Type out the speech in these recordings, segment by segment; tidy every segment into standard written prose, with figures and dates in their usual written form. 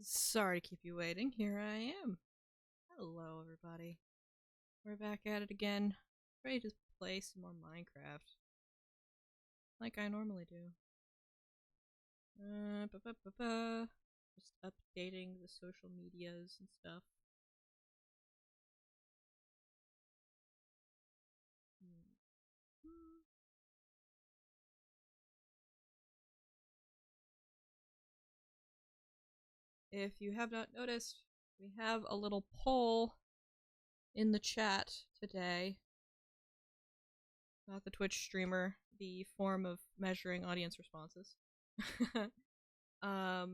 Sorry to keep you waiting. Here I am. Hello, everybody. We're back at it again. Ready to play some more Minecraft. Like I normally do. Just updating the social medias and stuff. If you have not noticed, we have a little poll in the chat today. Not the Twitch streamer, the form of measuring audience responses. That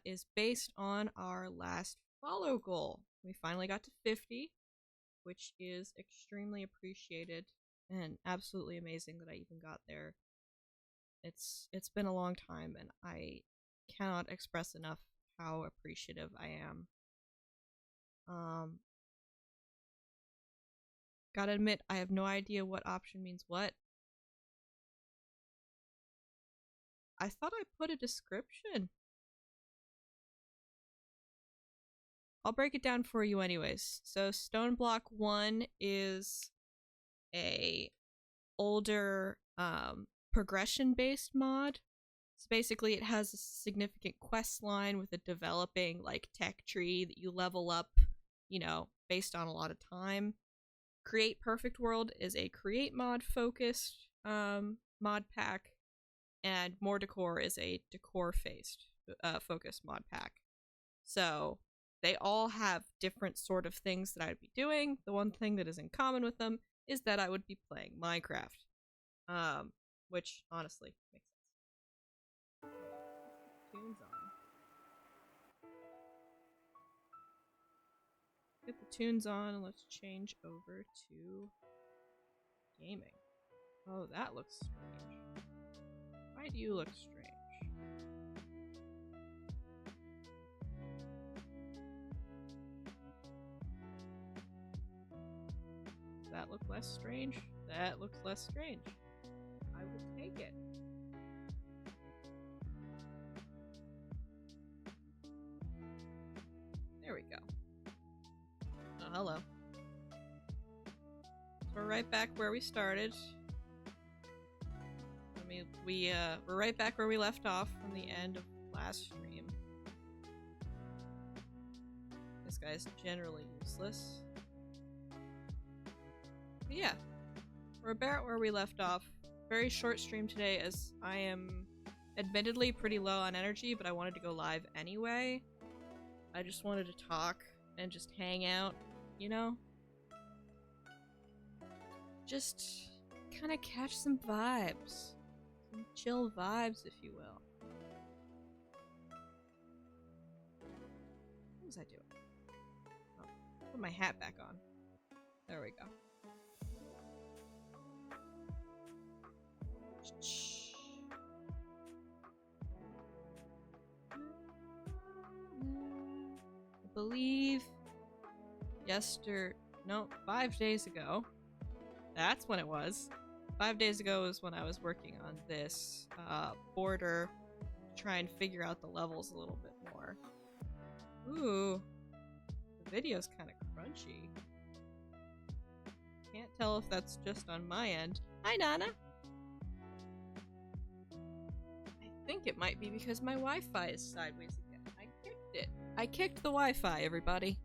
is based on our last follow goal. We finally got to 50, which is extremely appreciated and absolutely amazing that I even got there. It's been a long time, and I cannot express enough how appreciative I am. Gotta admit, I have no idea what option means what. I thought I put a description. I'll break it down for you anyways. So Stone Block 1 is a older progression-based mod. So basically it has a significant quest line with a developing like tech tree that you level up, you know, based on a lot of time. Create Perfect World is a create mod focused mod pack, and More Decor is a decor focused mod pack. So they all have different sort of things that I'd be doing. The one thing that is in common with them is that I would be playing Minecraft, which honestly makes sense. Tunes on. Get the tunes on and let's change over to gaming. Oh, that looks strange. Why do you look strange? Does that look less strange? That looks less strange. I will take it. There we go. Oh, hello. So we're right back where we started. We're right back where we left off from the end of last stream. This guy's generally useless. But yeah, we're about where we left off. Very short stream today as I am admittedly pretty low on energy, but I wanted to go live anyway. I just wanted to talk and just hang out, you know? Just kind of catch some vibes. Some chill vibes, if you will. What was I doing? Oh, put my hat back on. There we go. I believe 5 days ago. That's when it was. 5 days ago was when I was working on this border to try and figure out the levels a little bit more. Ooh, the video's kind of crunchy. Can't tell if that's just on my end. Hi, Nana! I think it might be because my Wi-Fi is sideways again. I kicked it. I kicked the Wi-Fi, everybody.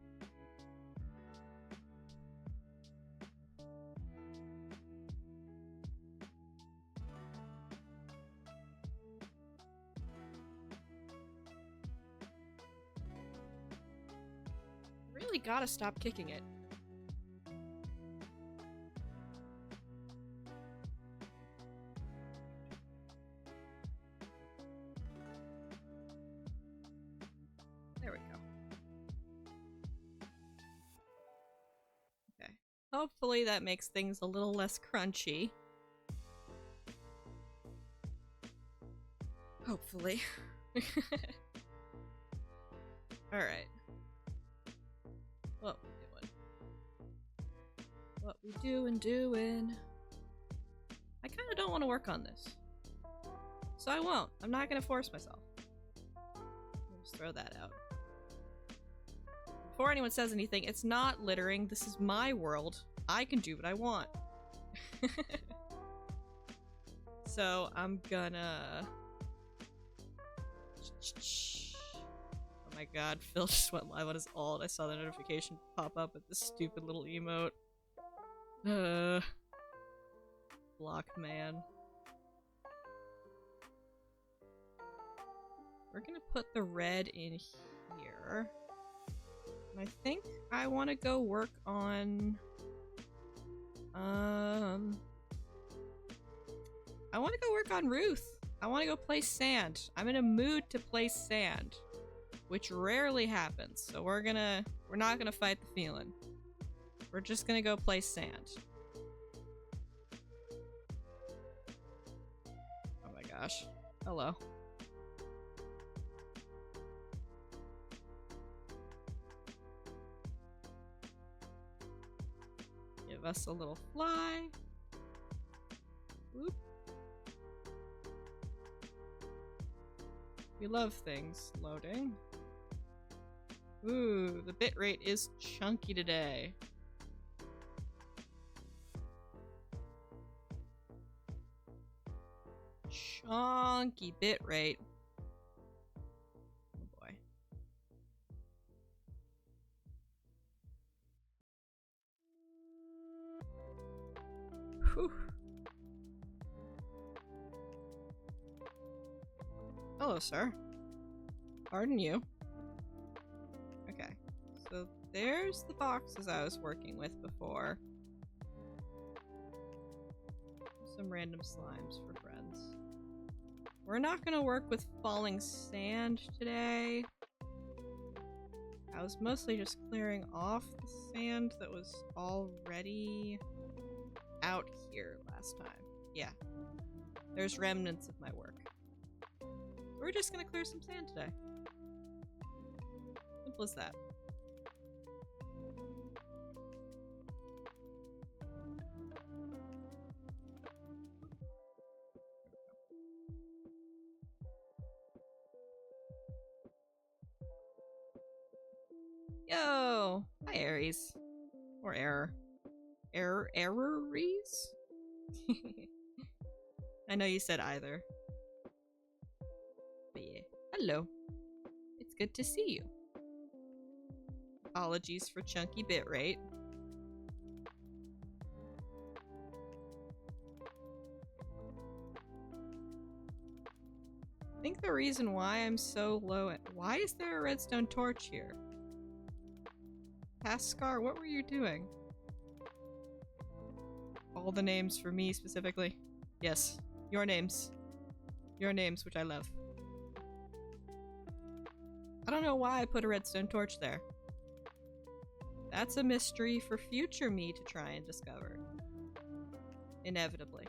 Really gotta stop kicking it. There we go. Okay. Hopefully that makes things a little less crunchy. Hopefully. Alright. What we doing? I kinda don't want to work on this. So I won't. I'm not gonna force myself. Just throw that out. Before anyone says anything, it's not littering. This is my world. I can do what I want. So I'm gonna... Oh my god, Phil just went live on his alt. I saw the notification pop up with this stupid little emote. Block man. We're gonna put the red in here. And I think I want to go work on... I want to go work on Ruth. I want to go play sand. I'm in a mood to play sand, which rarely happens. So we're not gonna fight the feeling. We're just gonna go play sand. Oh my gosh. Hello. Give us a little fly. Whoop. We love things loading. Ooh, the bitrate is chunky today. Chunky bitrate. Oh boy. Whew. Hello, sir. Pardon you. Okay, so there's the boxes I was working with before. Some random slimes for friends. We're not gonna work with falling sand today. I was mostly just clearing off the sand that was already out here last time. Yeah, there's remnants of my work. We're just gonna clear some sand today. Simple as that. Yo! Hi, Aries. Or Error. Errories? I know you said either. But yeah. Hello. It's good to see you. Apologies for chunky bitrate. I think the reason why I'm so low at— why is there a redstone torch here? Scar, what were you doing? All the names for me specifically. Yes, your names. Your names, which I love. I don't know why I put a redstone torch there. That's a mystery for future me to try and discover. Inevitably.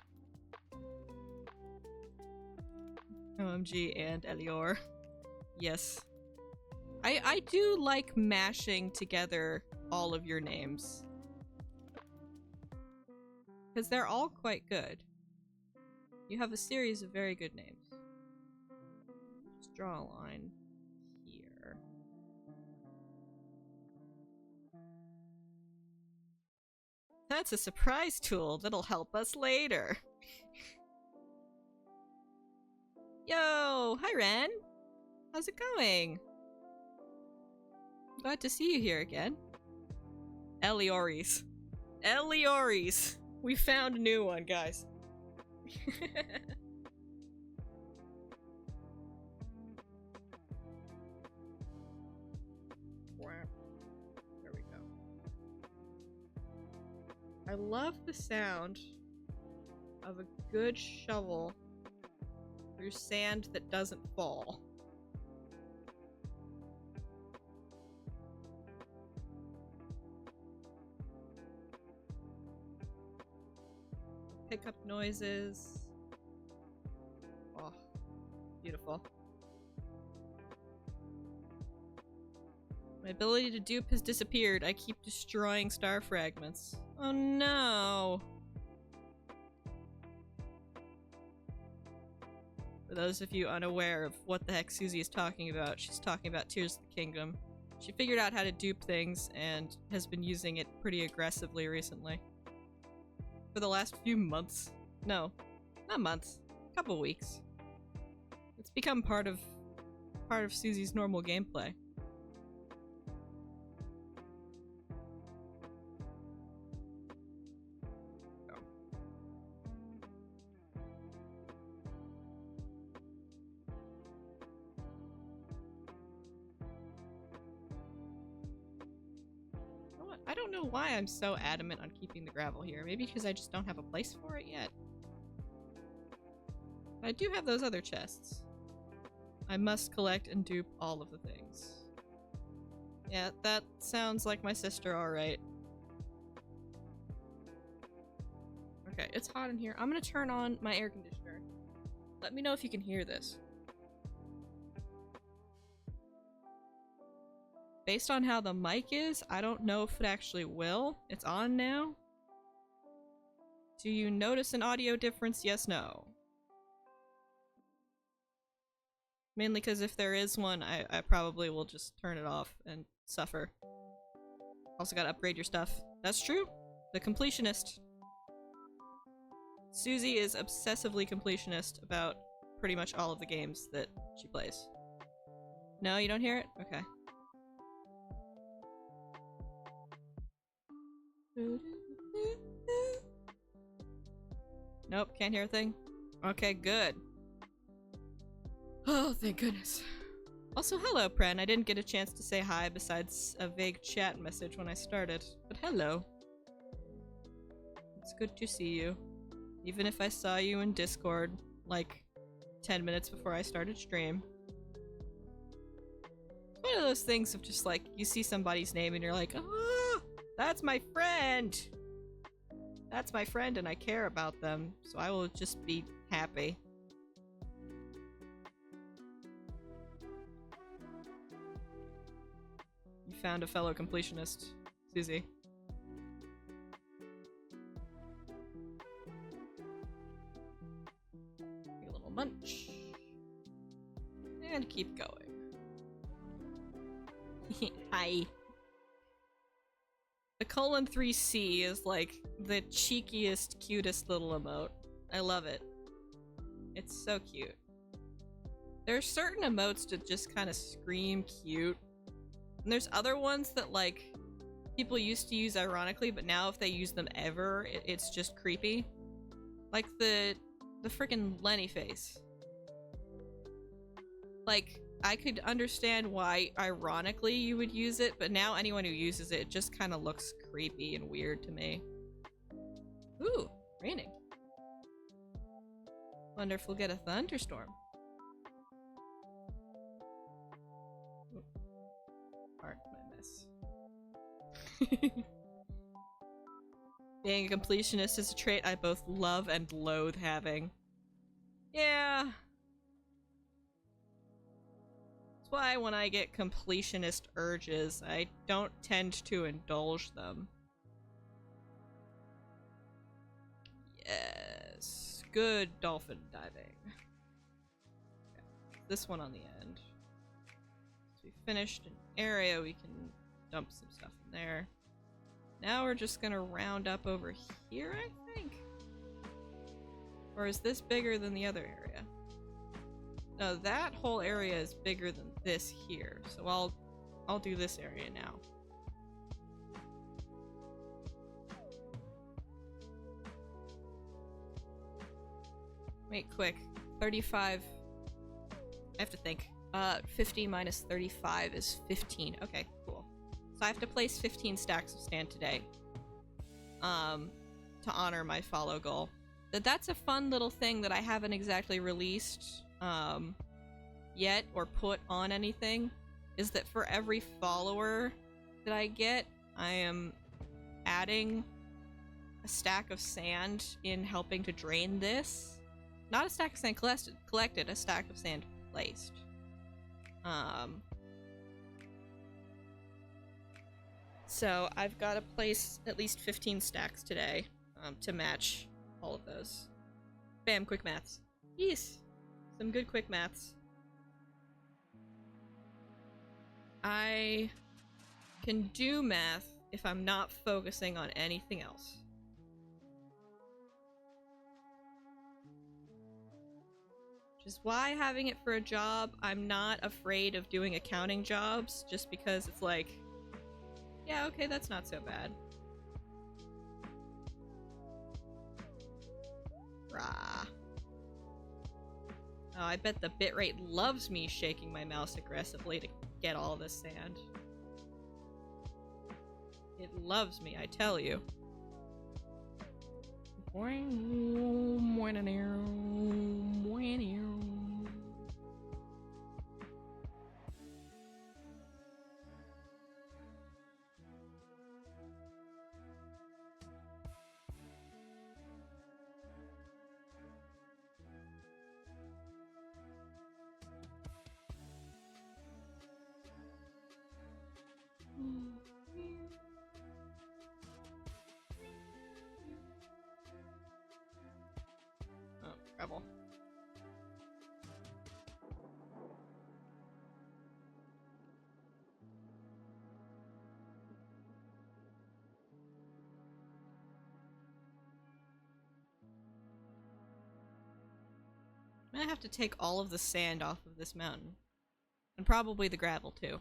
OMG and Elior. Yes. I do like mashing together all of your names. Because they're all quite good. You have a series of very good names. Just draw a line here. That's a surprise tool that'll help us later. Yo! Hi, Ren! How's it going? Glad to see you here again. Elioris. Elioris! We found a new one, guys. There we go. I love the sound of a good shovel through sand that doesn't fall. Pickup noises. Oh, beautiful. My ability to dupe has disappeared. I keep destroying star fragments. Oh no! those of you unaware of what the heck Susie is talking about, she's talking about Tears of the Kingdom. She figured out how to dupe things and has been using it pretty aggressively recently. For the last few months. No, not months. A couple weeks. It's become part of Susie's normal gameplay. I don't know why I'm so adamant on keeping the gravel here. Maybe because I just don't have a place for it yet. But I do have those other chests. I must collect and dupe all of the things. Yeah, that sounds like my sister, alright. Okay, it's hot in here. I'm gonna turn on my air conditioner. Let me know if you can hear this. Based on how the mic is, I don't know if it actually will. It's on now. Do you notice an audio difference? Yes, no. Mainly because if there is one, I probably will just turn it off and suffer. Also gotta upgrade your stuff. That's true. The completionist. Susie is obsessively completionist about pretty much all of the games that she plays. No, you don't hear it? Okay. Nope, can't hear a thing. Okay, good. Oh, thank goodness. Also, hello, Pren. I didn't get a chance to say hi besides a vague chat message when I started. But hello. It's good to see you. Even if I saw you in Discord, like, 10 minutes before I started stream. It's one of those things of just like, you see somebody's name and you're like, oh, that's my friend! That's my friend and I care about them, so I will just be happy. You found a fellow completionist, Susie. Take a little munch. And keep going. Hi. The :3C is like the cheekiest, cutest little emote. I love it. It's so cute. There are certain emotes that just kind of scream cute. And there's other ones that like people used to use ironically, but now if they use them ever, it's just creepy. Like the freaking Lenny face. Like, I could understand why ironically you would use it, but now anyone who uses it just kind of looks creepy and weird to me. Ooh, raining. Wonder if we'll get a thunderstorm. Ooh. Pardon my mess. Being a completionist is a trait I both love and loathe having. Yeah. That's why when I get completionist urges, I don't tend to indulge them. Yes. Good dolphin diving. Okay. This one on the end. So we finished an area, we can dump some stuff in there. Now we're just gonna round up over here, I think? Or is this bigger than the other area? No, that whole area is bigger than this here, so I'll do this area now. Wait, quick. 35. I have to think. 50 minus 35 is 15. Okay, cool. So I have to place 15 stacks of stand today. To honor my follow goal. That's a fun little thing that I haven't exactly released yet or put on anything, is that for every follower that I get, I am adding a stack of sand in helping to drain this. Not a stack of sand collected, a stack of sand placed. So I've got to place at least 15 stacks today to match all of those. Bam, quick maths. Yes. Some good quick maths. I can do math if I'm not focusing on anything else. Which is why having it for a job, I'm not afraid of doing accounting jobs, just because it's like, yeah, okay, that's not so bad. Rah. Oh, I bet the bitrate loves me shaking my mouse aggressively to get all this sand. It loves me, I tell you. Oh, trouble. I'm gonna have to take all of the sand off of this mountain. And probably the gravel, too.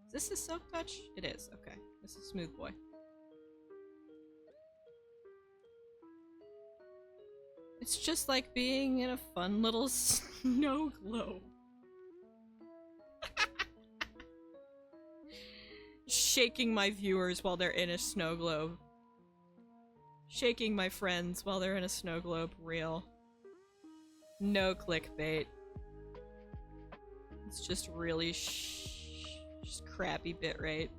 Is this a silk touch? It is. Okay. This is Smooth Boy. It's just like being in a fun little snow globe. Shaking my viewers while they're in a snow globe. Shaking my friends while they're in a snow globe. Real. No clickbait. It's just really just crappy bitrate.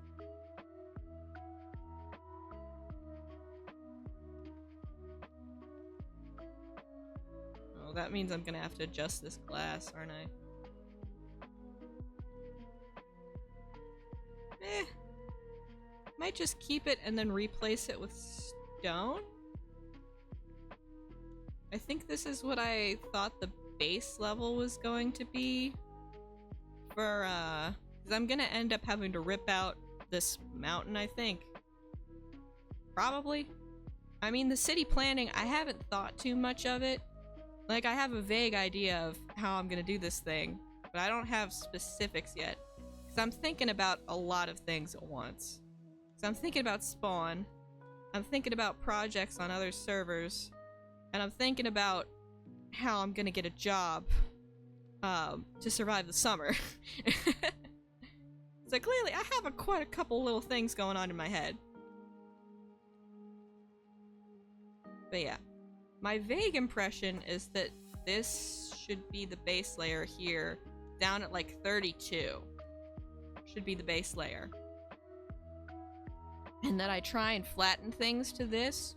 Oh, that means I'm gonna have to adjust this glass, aren't I? Might just keep it and then replace it with stone? I think this is what I thought the base level was going to be. For, because I'm gonna end up having to rip out this mountain, I think. Probably. I mean, the city planning, I haven't thought too much of it. Like, I have a vague idea of how I'm gonna do this thing, but I don't have specifics yet. Because I'm thinking about a lot of things at once. So I'm thinking about spawn, I'm thinking about projects on other servers, and I'm thinking about how I'm gonna get a job to survive the summer. So clearly I have quite a couple little things going on in my head. But yeah, my vague impression is that this should be the base layer here, down at like 32. Should be the base layer. And that I try and flatten things to this,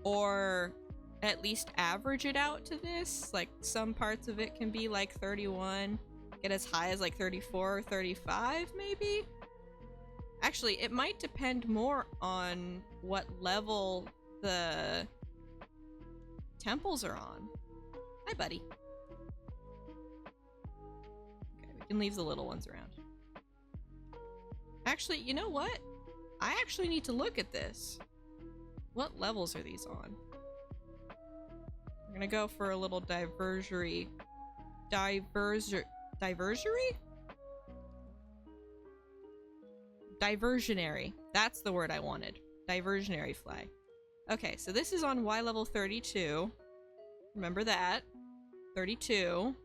or at least average it out to this. Like, some parts of it can be like 31, get as high as like 34 or 35 maybe? Actually, it might depend more on what level the temples are on. Hi, buddy. Okay, we can leave the little ones around. Actually, you know what? I actually need to look at this. What levels are these on? We're gonna go for a little diversionary? Diversionary. That's the word I wanted. Diversionary flag. Okay, so this is on Y level 32. Remember that. 32.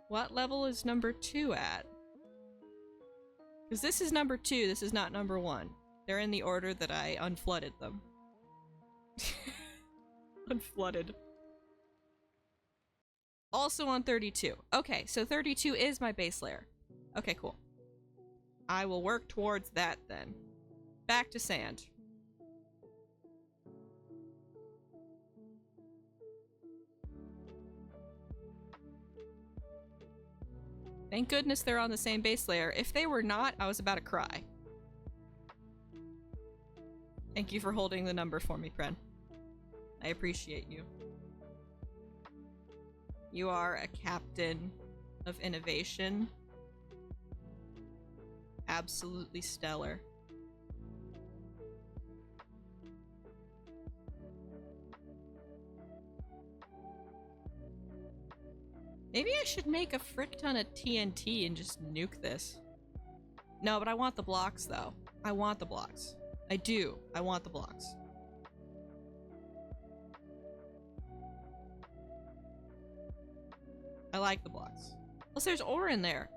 What level is number 2 at? Because this is number 2, this is not number 1. They're in the order that I unflooded them. Unflooded. Also on 32. Okay, so 32 is my base layer. Okay, cool. I will work towards that then. Back to sand. Thank goodness they're on the same base layer. If they were not, I was about to cry. Thank you for holding the number for me, Pren. I appreciate you. You are a captain of innovation. Absolutely stellar. Maybe I should make a frick ton of TNT and just nuke this. No, but I want the blocks, though. I want the blocks. I do. I want the blocks. I like the blocks. Plus there's ore in there.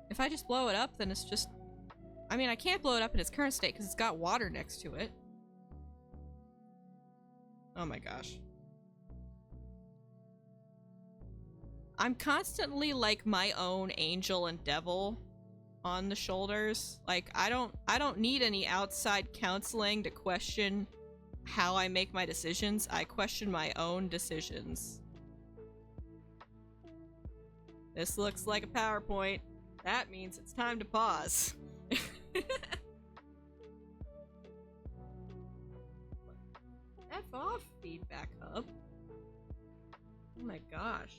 If I just blow it up, then it's just... I mean, I can't blow it up in its current state because it's got water next to it. Oh my gosh. I'm constantly like my own angel and devil on the shoulders. Like, I don't need any outside counseling to question how I make my decisions. I question my own decisions. This looks like a PowerPoint. That means it's time to pause. F off, feedback hub. Oh my gosh.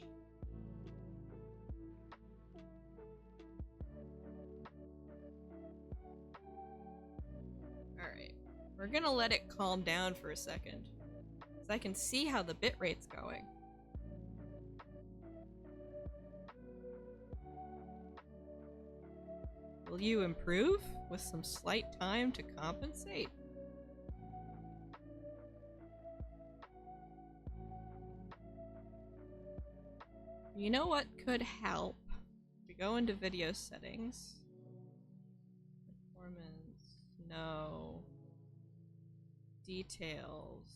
Alright. We're gonna let it calm down for a second. So I can see how the bitrate's going. Will you improve with some slight time to compensate? You know what could help? We go into video settings. Performance. No. Details.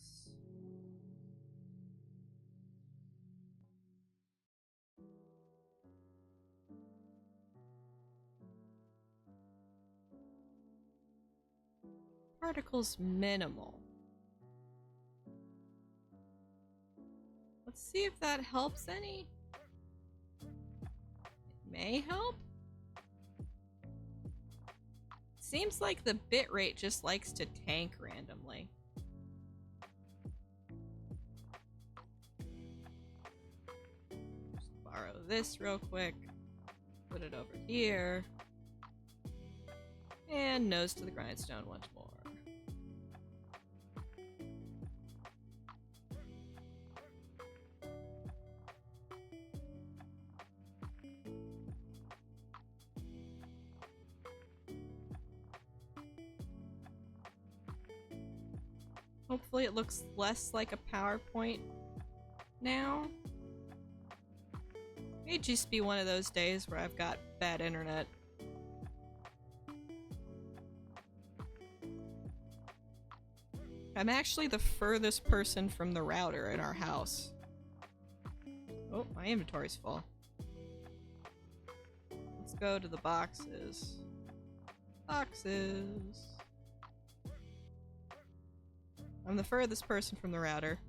Particles minimal. Let's see if that helps any. It may help. Seems like the bitrate just likes to tank randomly. Just borrow this real quick. Put it over here. And nose to the grindstone once more. Hopefully it looks less like a PowerPoint now. It may just be one of those days where I've got bad internet. I'm actually the furthest person from the router in our house. Oh, my inventory's full. Let's go to the boxes. Boxes. I'm the furthest person from the router.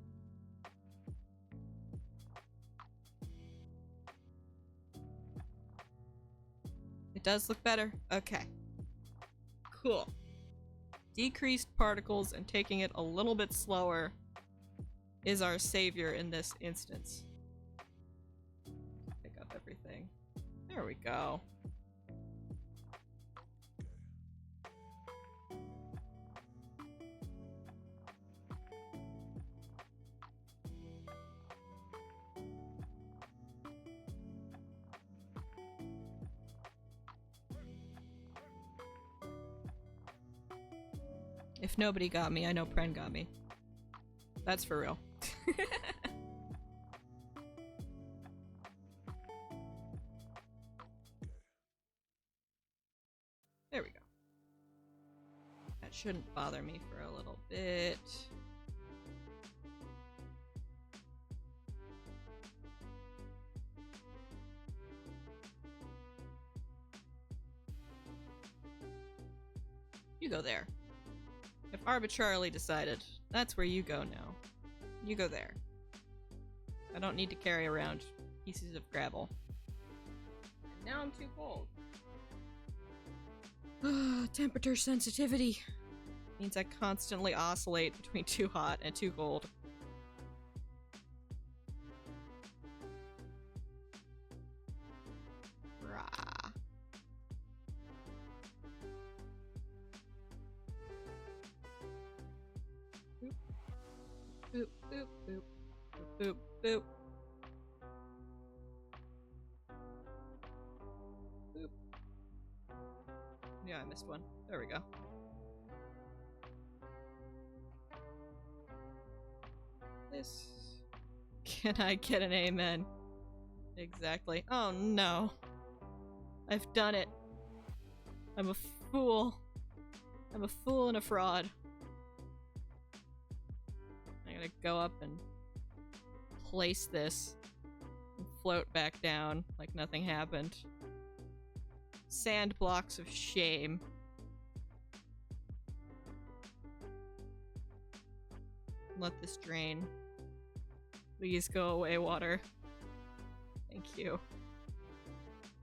It does look better? Okay. Cool. Decreased particles and taking it a little bit slower is our savior in this instance. Pick up everything. There we go. If nobody got me, I know Pren got me. That's for real. There we go. That shouldn't bother me for a little bit. You go there. I've arbitrarily decided that's where you go now. You go there. I don't need to carry around pieces of gravel. And now I'm too cold. Temperature sensitivity means I constantly oscillate between too hot and too cold. Boop, boop, boop, boop, boop. Yeah, I missed one. There we go. This. Can I get an amen? Exactly. Oh no. I've done it. I'm a fool. I'm a fool and a fraud. I gotta go up and place this and float back down like nothing happened. Sand blocks of shame. Let this drain. Please go away, water. Thank you.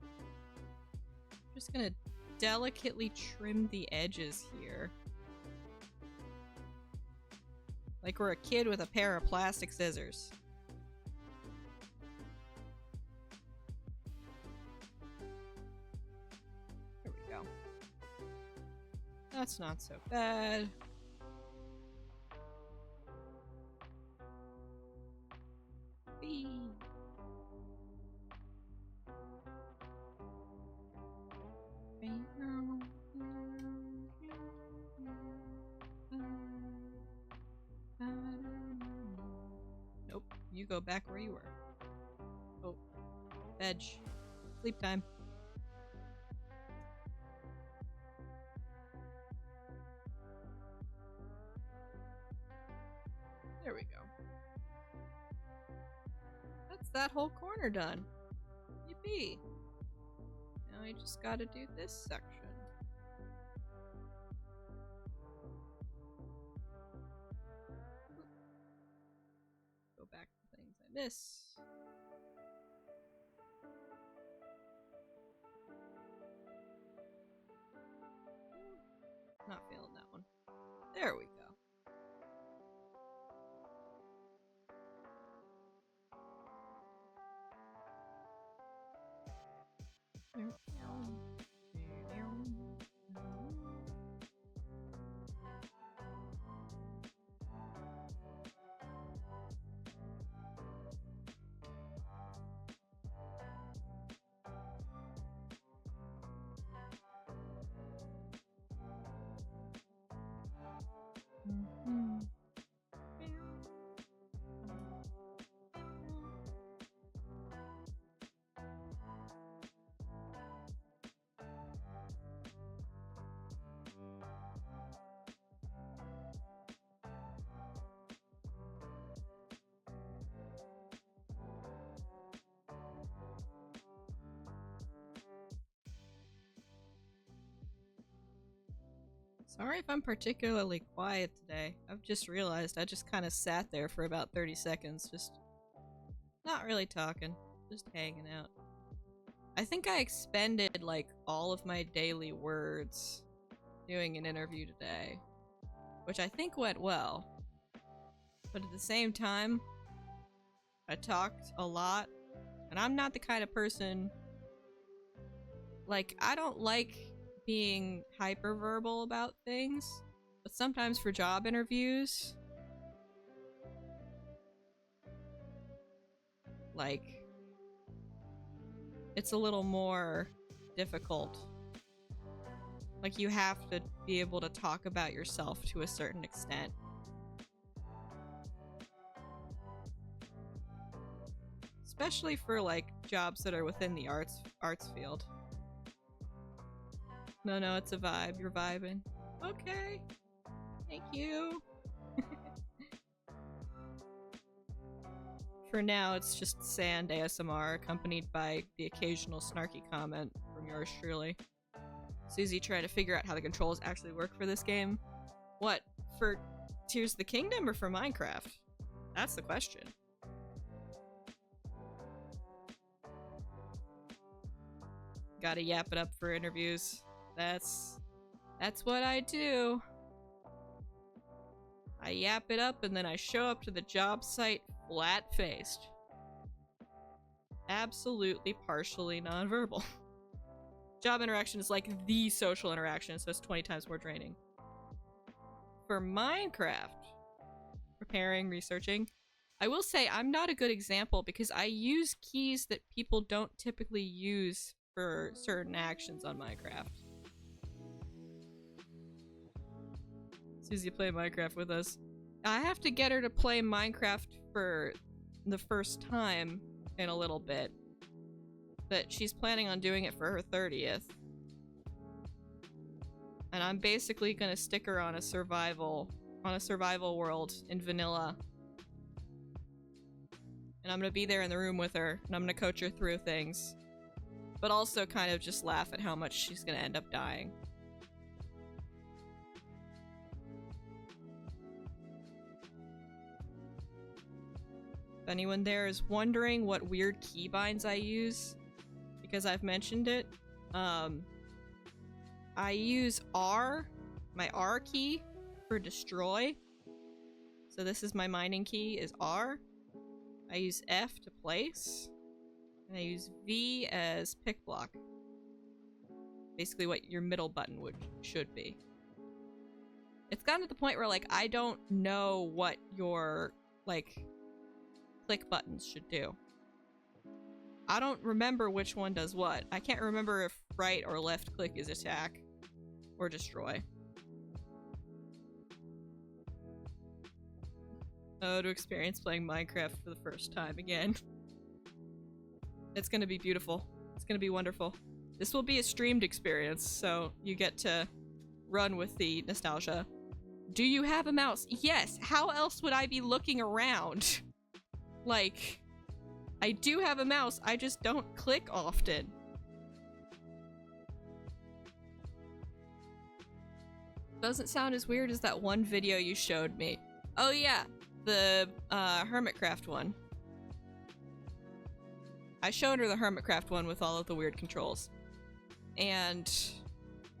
I'm just gonna delicately trim the edges here. Like we're a kid with a pair of plastic scissors. Here we go. That's not so bad. Whee! Nope, you go back where you were. Oh, veg. Sleep time. There we go. That's that whole corner done. Yippee! Now I just gotta do this section. Go back to things I miss. Not feeling that one. There we go. Sorry if I'm particularly quiet today. I've just realized I just kind of sat there for about 30 seconds, just not really talking, just hanging out. I think I expended like all of my daily words doing an interview today, which I think went well. But at the same time, I talked a lot, and I'm not the kind of person, like, I don't like being hyperverbal about things, but sometimes for job interviews, like, it's a little more difficult. Like, you have to be able to talk about yourself to a certain extent. Especially for, like, jobs that are within the arts field. No, it's a vibe. You're vibing. Okay. Thank you. For now, it's just sand ASMR, accompanied by the occasional snarky comment from yours truly. Susie trying to figure out how the controls actually work for this game. What? For Tears of the Kingdom or for Minecraft? That's the question. Gotta yap it up for interviews. That's what I do. I yap it up and then I show up to the job site flat-faced. Absolutely partially nonverbal. Job interaction is like the social interaction, so it's 20 times more draining. For Minecraft, for preparing, researching. I will say I'm not a good example because I use keys that people don't typically use for certain actions on Minecraft. Susie, play Minecraft with us. I have to get her to play Minecraft for the first time in a little bit. But she's planning on doing it for her 30th. And I'm basically gonna stick her on a survival world in vanilla. And I'm gonna be there in the room with her, and I'm gonna coach her through things. But also kind of just laugh at how much she's gonna end up dying. If anyone there is wondering what weird keybinds I use, because I've mentioned it, I use R, my R key, for destroy. So this is my mining key, is R. I use F to place. And I use V as pick block. Basically what your middle button should be. It's gotten to the point where, like, I don't know what your, like, click buttons should do. I don't remember which one does what. I can't remember if right or left click is attack or destroy. Oh, to experience playing Minecraft for the first time again. It's gonna be beautiful. It's gonna be wonderful. This will be a streamed experience, so you get to run with the nostalgia. Do you have a mouse? Yes! How else would I be looking around? Like, I do have a mouse, I just don't click often. Doesn't sound as weird as that one video you showed me. Oh yeah, the Hermitcraft one. I showed her the Hermitcraft one with all of the weird controls. And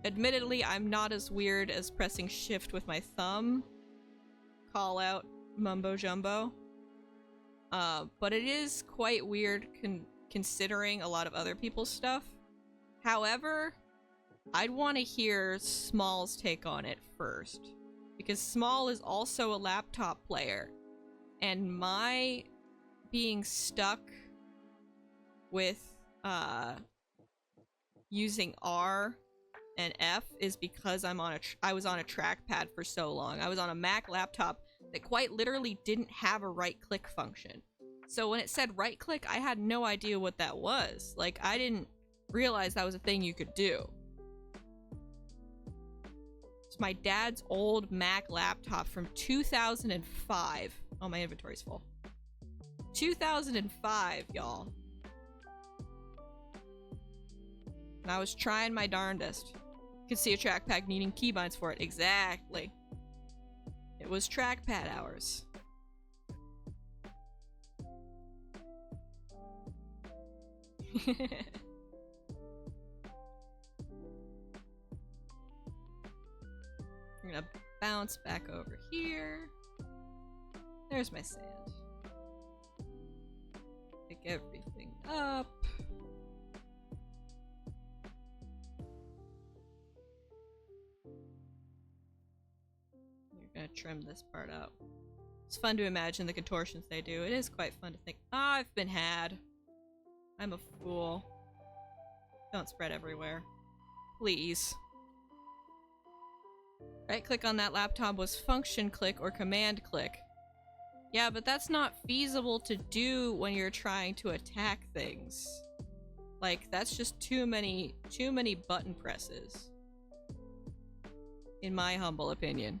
admittedly, I'm not as weird as pressing shift with my thumb. Call out mumbo jumbo. But it is quite weird considering a lot of other people's stuff. However, I'd want to hear Small's take on it first. Because Small is also a laptop player. And my being stuck with using R and F is because I was on a trackpad for so long. I was on a Mac laptop that quite literally didn't have a right click function. So when it said right click, I had no idea what that was. Like, I didn't realize that was a thing you could do. It's my dad's old Mac laptop from 2005. Oh, my inventory's full. 2005, y'all. And I was trying my darndest. You could see a trackpad needing keybinds for it. Exactly. It was trackpad hours. I'm gonna bounce back over here. There's my sand. Pick everything up. You're gonna trim this part out. It's fun to imagine the contortions they do. It is quite fun to think, I've been had. I'm a fool. Don't spread everywhere. Please. Right click on that laptop was function click or command click. Yeah, but that's not feasible to do when you're trying to attack things. Like, that's just too many button presses. In my humble opinion.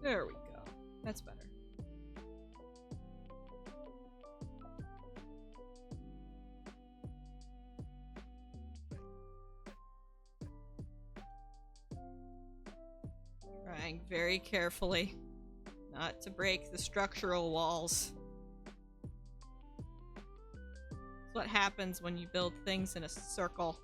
There we go. That's better. Trying very carefully not to break the structural walls. That's what happens when you build things in a circle.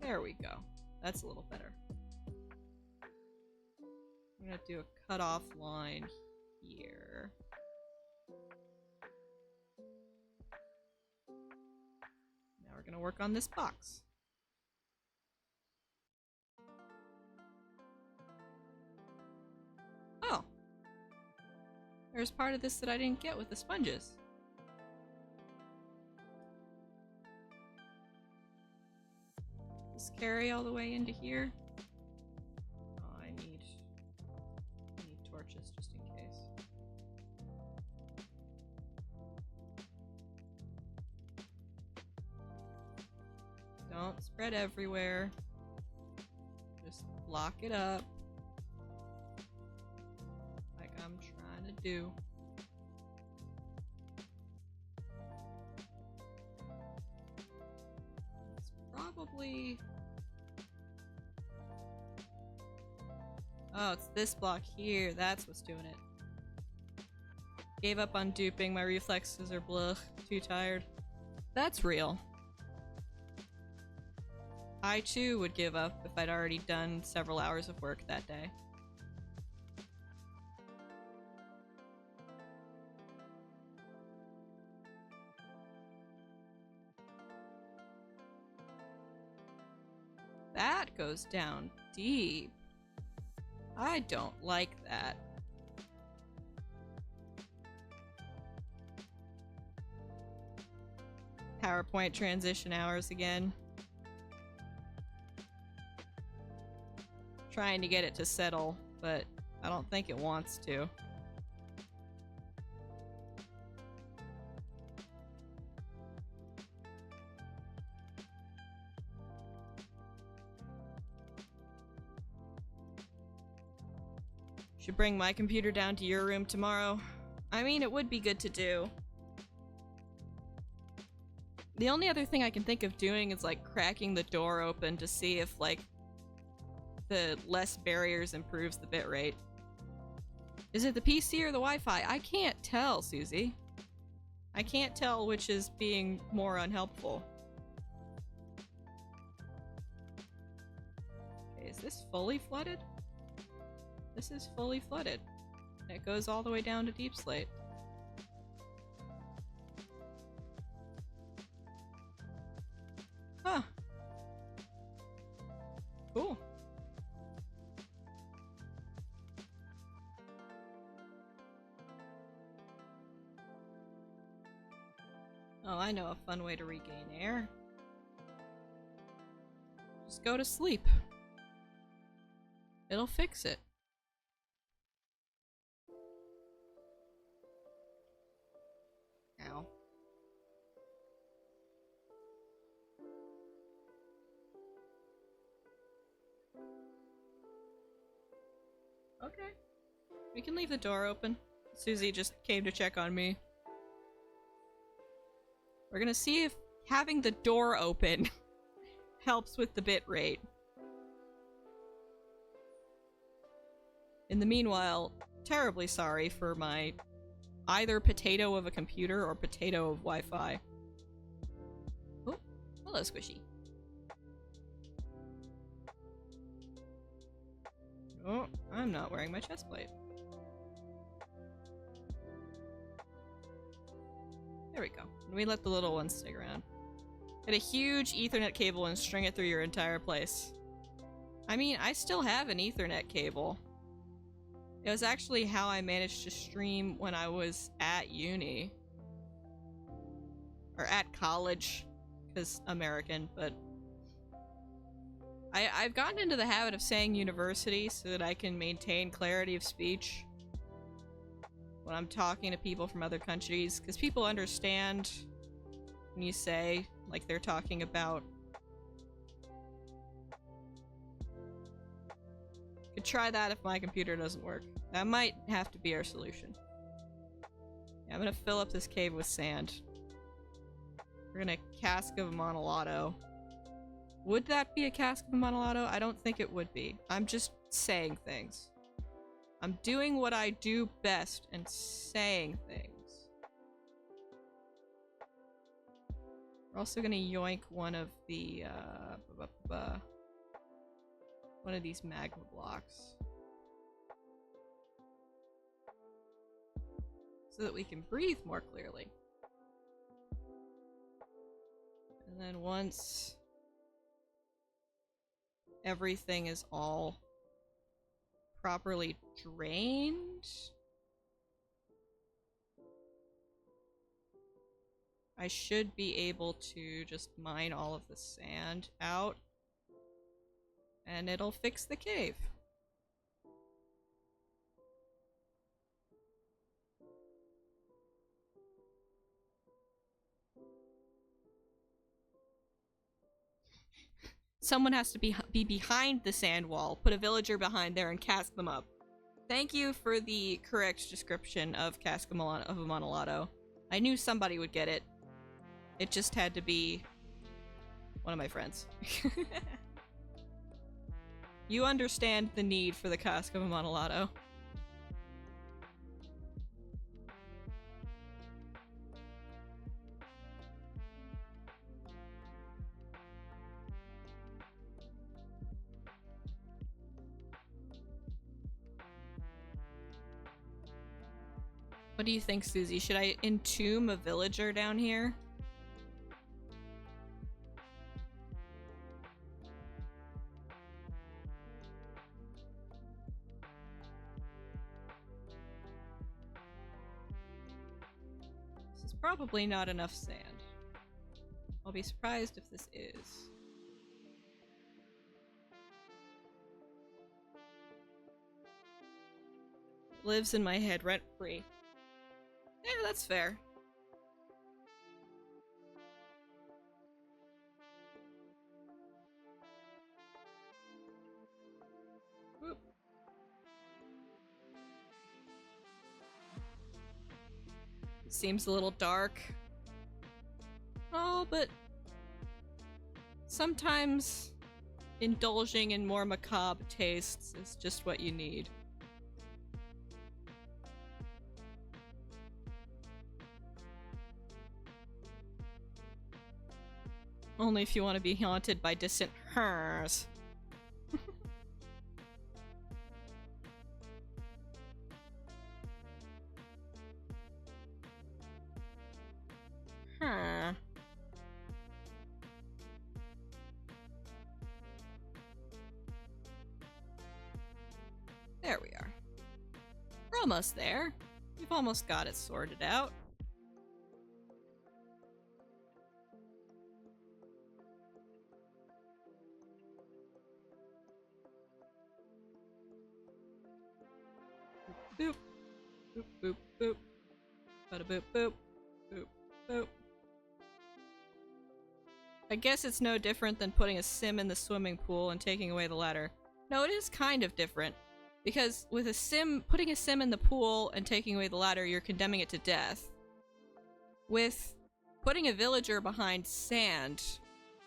There we go. That's a little better. I'm gonna do a cutoff line here. we're gonna work on this box. Oh. There's part of this that I didn't get with the sponges. Does this carry all the way into here? Oh, I need torches just in case. Don't spread everywhere. Just block it up. Like I'm trying to do. It's probably... Oh, it's this block here. That's what's doing it. Gave up on duping. My reflexes are blech. Too tired. That's real. I too would give up if I'd already done several hours of work that day. That goes down deep. I don't like that. PowerPoint transition hours again. Trying to get it to settle, but I don't think it wants to. Should bring my computer down to your room tomorrow. I mean, it would be good to do. The only other thing I can think of doing is like cracking the door open to see if like the less barriers improves the bitrate. Is it the PC or the Wi-Fi? I can't tell, Susie. I can't tell which is being more unhelpful. Okay, is this fully flooded? This is fully flooded. It goes all the way down to deep slate. Huh. Cool. Oh, I know a fun way to regain air. Just go to sleep. It'll fix it. Ow. Okay. We can leave the door open. Susie just came to check on me. We're gonna see if having the door open helps with the bit rate. In the meanwhile, terribly sorry for my either potato of a computer or potato of Wi-Fi. Oh, hello, Squishy. Oh, I'm not wearing my chest plate. There we go. And we let the little ones stick around. Get a huge Ethernet cable and string it through your entire place. I mean, I still have an Ethernet cable. It was actually how I managed to stream when I was at uni. Or at college, because American, but... I've gotten into the habit of saying university so that I can maintain clarity of speech when I'm talking to people from other countries, because people understand when you say, like, they're talking about... Could try that if my computer doesn't work. That might have to be our solution. Yeah, I'm gonna fill up this cave with sand. We're gonna cask of Amontillado. Would that be a cask of Amontillado? I don't think it would be. I'm just saying things. I'm doing what I do best and saying things. We're also gonna yoink one of the, one of these magma blocks. So that we can breathe more clearly. And then once everything is all properly drained, I should be able to just mine all of the sand out, and it'll fix the cave. Someone has to be behind the sand wall, put a villager behind there, and cast them up. Thank you for the correct description of Cask of Amontillado. I knew somebody would get it. It just had to be one of my friends. You understand the need for the Cask of Amontillado. What do you think, Susie? Should I entomb a villager down here? This is probably not enough sand. I'll be surprised if this is. It lives in my head rent-free. Yeah, that's fair. Whoop. It seems a little dark. Oh, but sometimes indulging in more macabre tastes is just what you need. Only if you want to be haunted by distant hers. Huh. There we are. We're almost there. We've almost got it sorted out. Boop. Boop, boop, boop. Bada boop, boop. Boop, boop. I guess it's no different than putting a sim in the swimming pool and taking away the ladder. No, it is kind of different. Because with a sim, putting a sim in the pool and taking away the ladder, you're condemning it to death. With putting a villager behind sand,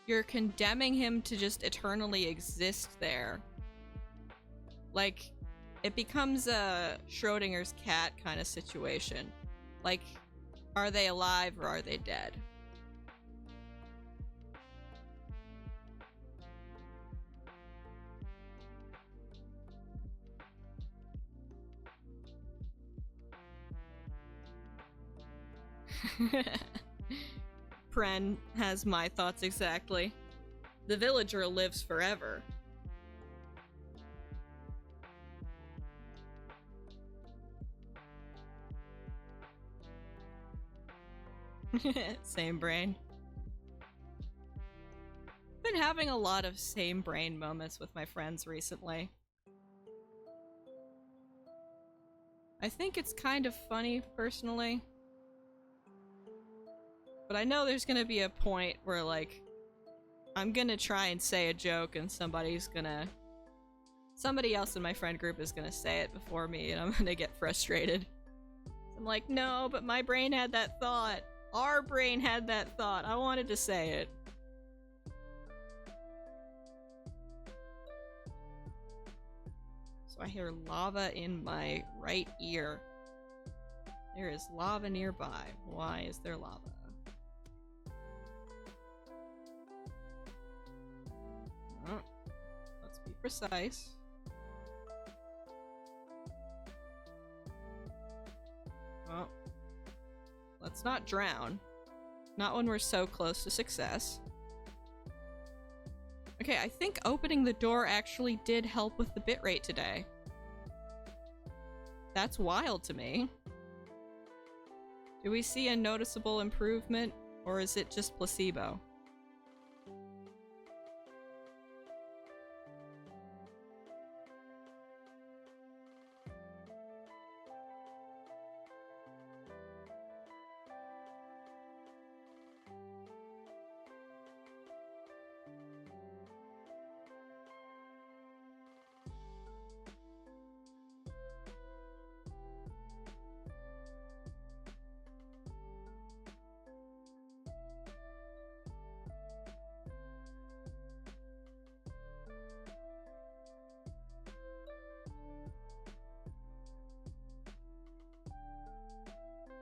you're condemning him to just eternally exist there. Like, it becomes a Schrodinger's cat kind of situation. Like, are they alive or are they dead? Pren has my thoughts exactly. The villager lives forever. Same brain. Been having a lot of same brain moments with my friends recently. I think it's kind of funny, personally. But I know there's gonna be a point where, like, I'm gonna try and say a joke and somebody else in my friend group is gonna say it before me and I'm gonna get frustrated. I'm like, no, but my brain had that thought. Our brain had that thought. I wanted to say it. So I hear lava in my right ear. There is lava nearby. Why is there lava? Oh, let's be precise. Oh. Let's not drown. Not when we're so close to success. Okay, I think opening the door actually did help with the bitrate today. That's wild to me. Do we see a noticeable improvement, or is it just placebo?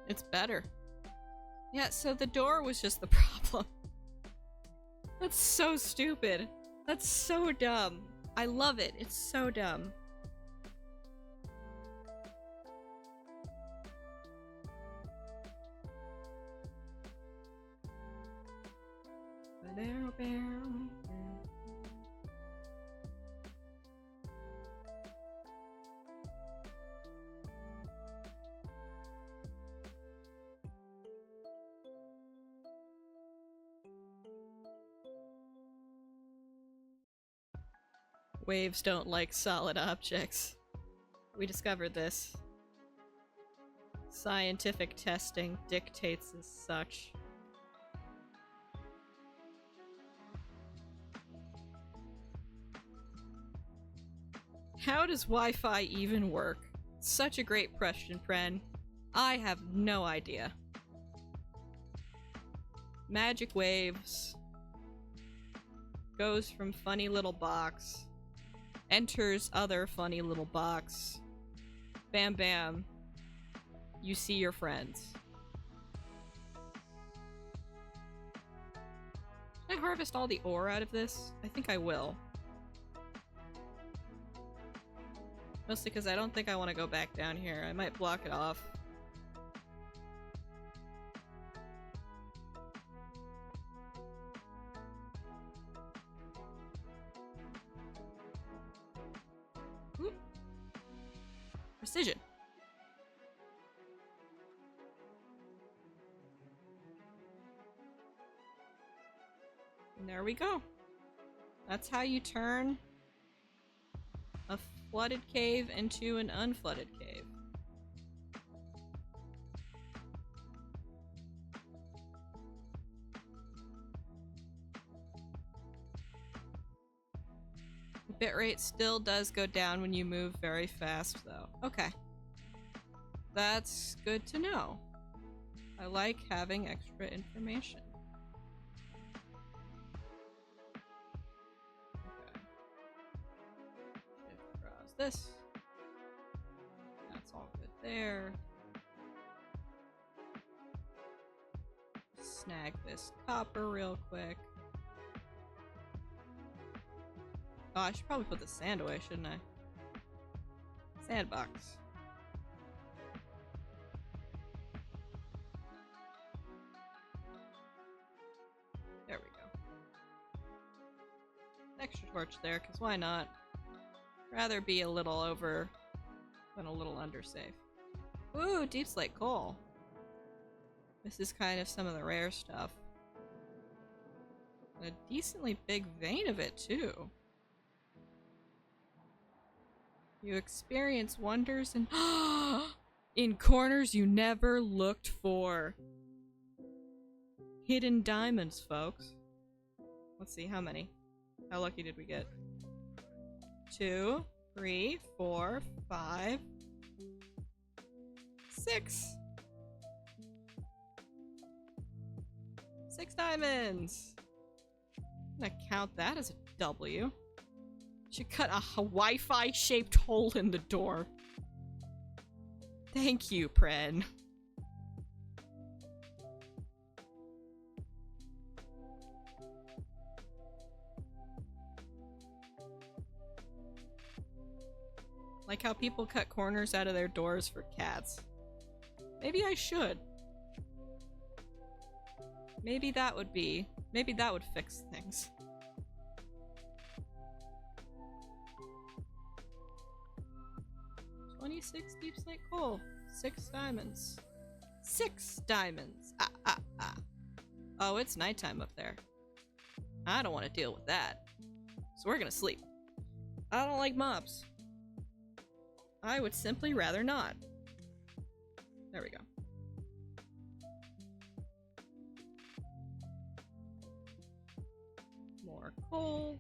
It's better. Yeah, so the door was just the problem. That's so stupid. That's so dumb. I love it. It's so dumb. Waves don't like solid objects. We discovered this. Scientific testing dictates as such. How does Wi-Fi even work? Such a great question, Pren. I have no idea. Magic waves. Goes from funny little box. Enters other funny little box. Bam bam. You see your friends. Should I harvest all the ore out of this? I think I will. Mostly because I don't think I want to go back down here. I might block it off. Oop. Precision. And there we go. That's how you turn a flooded cave into an unflooded cave. The bitrate still does go down when you move very fast, though. Okay. That's good to know. I like having extra information. This. That's all good there. Snag this copper real quick. Oh, I should probably put the sand away, shouldn't I? Sandbox. There we go. Extra torch there, because why not? Rather be a little over than a little under safe. Ooh, deep slate coal. This is kind of some of the rare stuff. A decently big vein of it, too. You experience wonders and in corners you never looked for. Hidden diamonds, folks. Let's see, how many? How lucky did we get? 2, 3, 4, 5, 6. 6 diamonds. I'm gonna count that as a W. Should cut a Wi-Fi shaped hole in the door. Thank you, Pren. Like how people cut corners out of their doors for cats. Maybe I should. Maybe that would fix things. 26 deep slate coal. 6 diamonds. 6 diamonds! Ah, ah, ah. Oh, it's nighttime up there. I don't want to deal with that. So we're gonna sleep. I don't like mobs. I would simply rather not. There we go. More coal.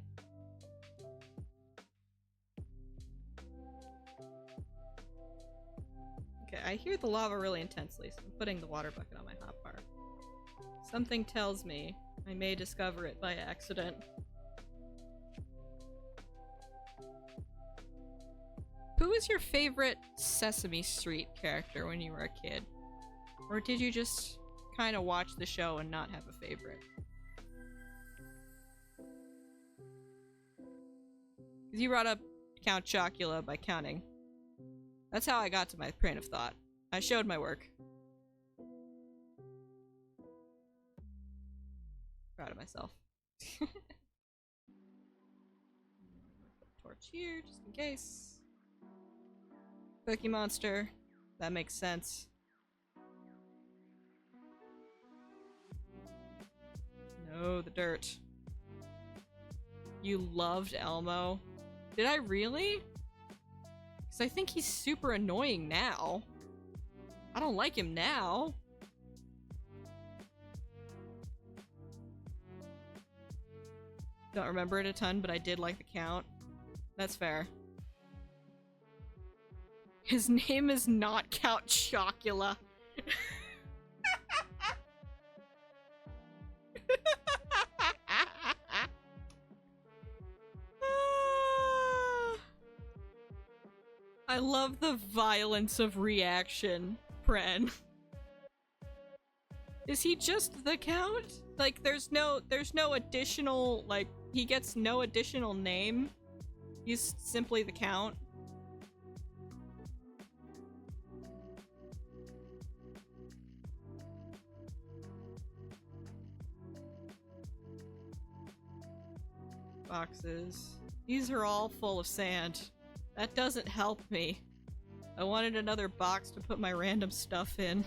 Okay, I hear the lava really intensely, so I'm putting the water bucket on my hotbar. Something tells me I may discover it by accident. Who was your favorite Sesame Street character when you were a kid? Or did you just kind of watch the show and not have a favorite? Because you brought up Count Chocula by counting. That's how I got to my train of thought. I showed my work. Proud of myself. Torch here, just in case. Cookie Monster. That makes sense. No, the dirt. You loved Elmo. Did I really? Because I think he's super annoying now. I don't like him now. Don't remember it a ton, but I did like the Count. That's fair. His name is not Count Chocula. I love the violence of reaction, Pren. Is he just the Count? Like, there's no additional, like, he gets no additional name? He's simply the Count? Boxes. These are all full of sand. That doesn't help me. I wanted another box to put my random stuff in.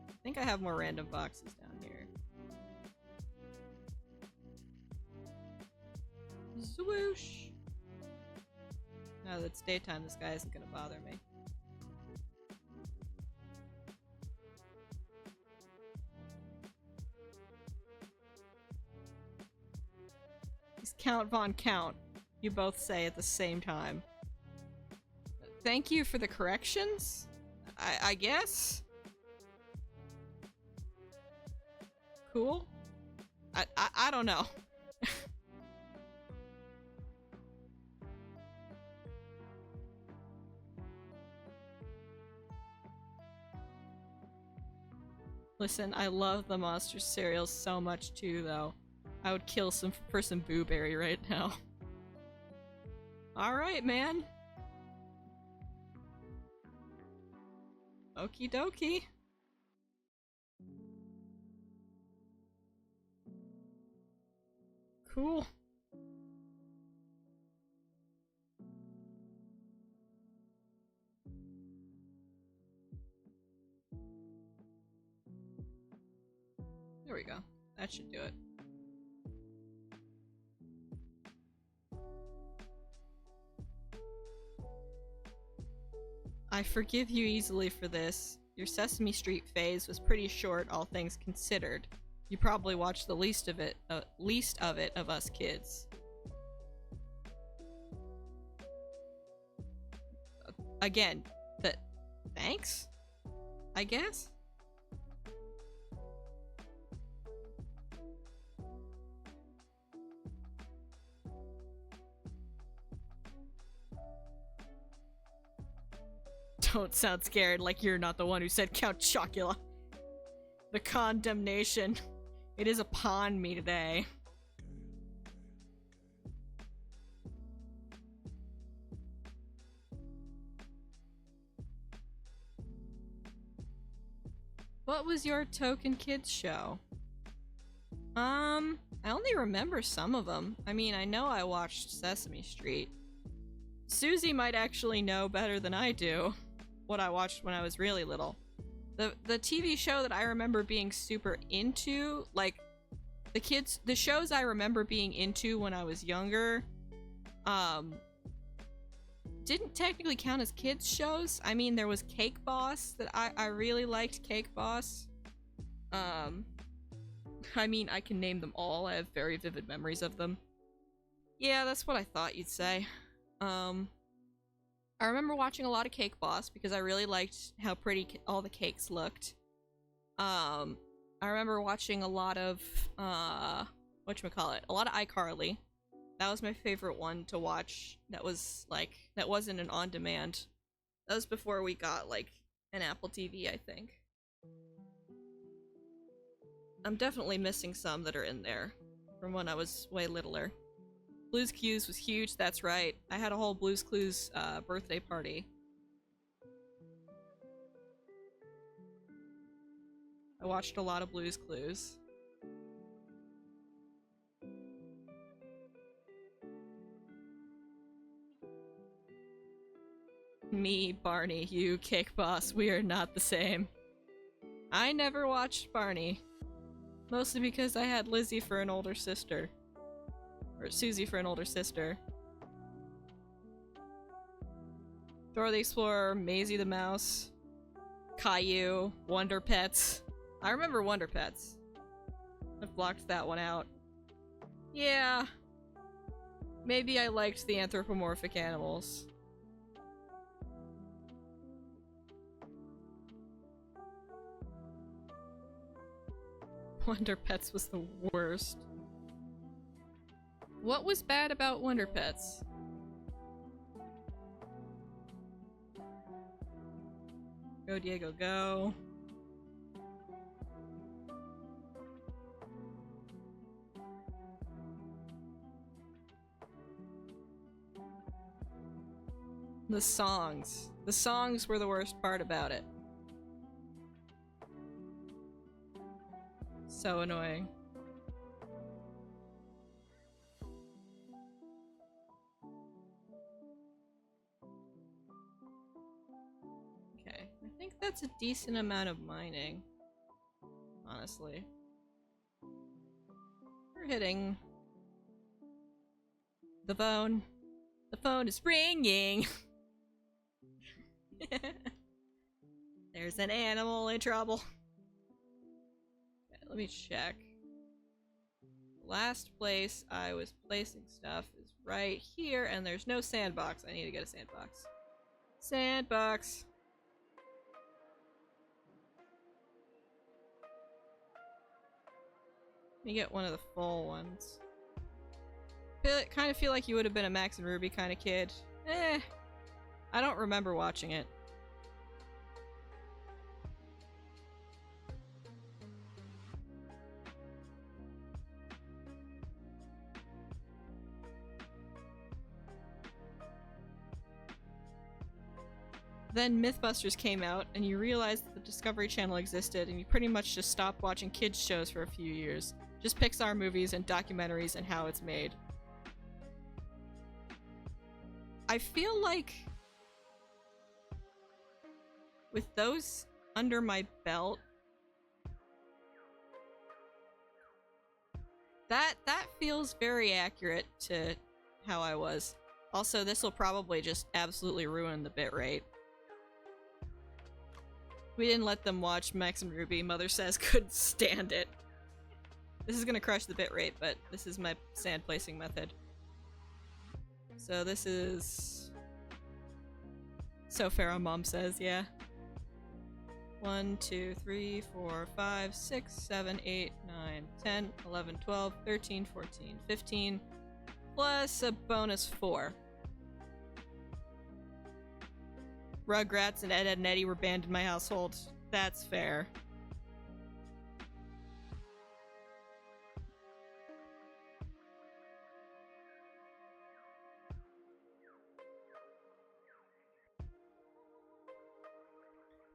I think I have more random boxes down here. Zwoosh! Now that it's daytime, this guy isn't gonna bother me. He's Count Von Count. You both say at the same time. Thank you for the corrections? I guess? Cool? I don't know. Listen, I love the monster cereals so much too, though. I would kill for some Booberry right now. Alright, man. Okie dokie. Cool. There we go. That should do it. I forgive you easily for this. Your Sesame Street phase was pretty short, all things considered. You probably watched the least of it of us kids. Again, thanks? I guess? Don't sound scared like you're not the one who said Count Chocula. The condemnation. It is upon me today. What was your token kids show? I only remember some of them. I mean, I know I watched Sesame Street. Susie might actually know better than I do what I watched when I was really little. The TV show that I remember being super into, like the shows I remember being into when I was younger, didn't technically count as kids shows. I mean, there was Cake Boss that I really liked. Cake Boss. I mean, I can name them all. I have very vivid memories of them. Yeah, that's what I thought you'd say. I remember watching a lot of Cake Boss because I really liked how pretty all the cakes looked. I remember watching a lot of, whatchamacallit, a lot of iCarly. That was my favorite one to watch that was, like, that wasn't an on-demand. That was before we got, like, an Apple TV, I think. I'm definitely missing some that are in there from when I was way littler. Blue's Clues was huge, that's right. I had a whole Blue's Clues birthday party. I watched a lot of Blue's Clues. Me, Barney, you, Cake Boss, we are not the same. I never watched Barney. Mostly because I had Lizzie for an older sister. Or Susie for an older sister. Dora the Explorer, Maisie the Mouse, Caillou, Wonder Pets. I remember Wonder Pets. I've blocked that one out. Yeah. Maybe I liked the anthropomorphic animals. Wonder Pets was the worst. What was bad about Wonder Pets? Go Diego, go. The songs. The songs were the worst part about it. So annoying. Okay, I think that's a decent amount of mining. Honestly. We're hitting the phone. The phone is ringing! There's an animal in trouble. Okay, let me check. Last place I was placing stuff is right here, and there's no sandbox. I need to get a sandbox. Sandbox! Let me get one of the full ones. Kind of feel like you would have been a Max and Ruby kind of kid. I don't remember watching it. Then Mythbusters came out, and you realized that the Discovery Channel existed, and you pretty much just stopped watching kids' shows for a few years. Just Pixar movies and documentaries and how it's made. I feel like with those under my belt, that feels very accurate to how I was. Also, this will probably just absolutely ruin the bitrate. We didn't let them watch Max and Ruby. Mother says couldn't stand it. This is gonna crush the bitrate, but this is my sand placing method. So this is... So Pharaoh Mom says, yeah. 1, 2, 3, 4, 5, 6, 7, 8, 9, 10, 11, 12, 13, 14, 15, plus a bonus 4. Rugrats and Ed, Edd and Eddy were banned in my household. That's fair.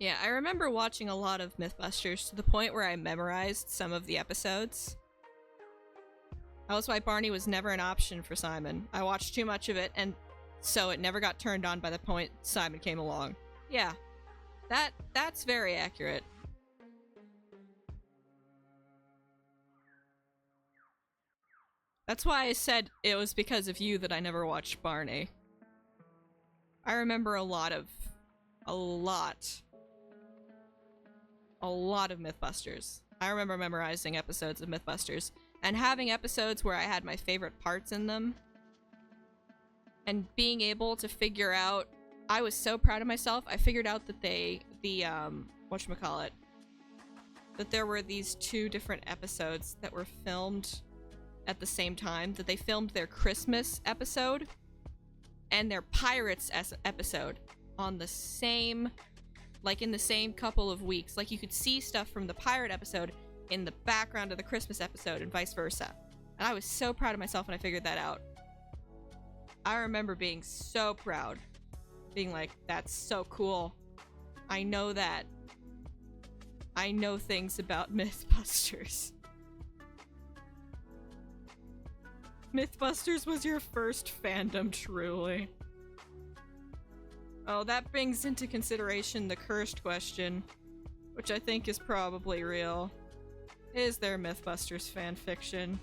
Yeah, I remember watching a lot of Mythbusters to the point where I memorized some of the episodes. That was why Barney was never an option for Simon. I watched too much of it, and so it never got turned on by the point Simon came along. Yeah, that's very accurate. That's why I said it was because of you that I never watched Barney. I remember a lot of Mythbusters. I remember memorizing episodes of Mythbusters and having episodes where I had my favorite parts in them and being able to figure out. I was so proud of myself. I figured out that whatchamacallit, that there were these two different episodes that were filmed at the same time, that they filmed their Christmas episode and their Pirates episode on the same, like in the same couple of weeks. Like you could see stuff from the pirate episode in the background of the Christmas episode and vice versa. And I was so proud of myself when I figured that out. I remember being so proud. Being like, that's so cool. I know that. I know things about Mythbusters. Mythbusters was your first fandom, truly. Oh, that brings into consideration the cursed question, which I think is probably real. Is there Mythbusters fanfiction?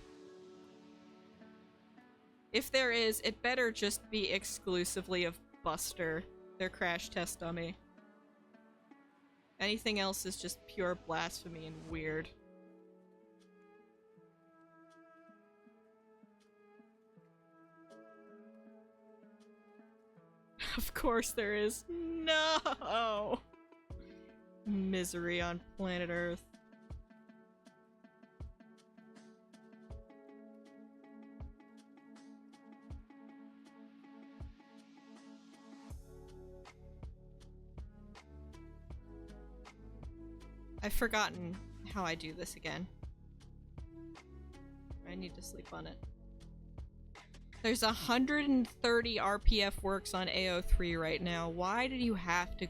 If there is, it better just be exclusively of Buster, their crash test dummy. Anything else is just pure blasphemy and weird. Of course there is. No! Misery on planet Earth. I've forgotten how I do this again. I need to sleep on it. There's 130 RPF works on AO3 right now. Why did you have to...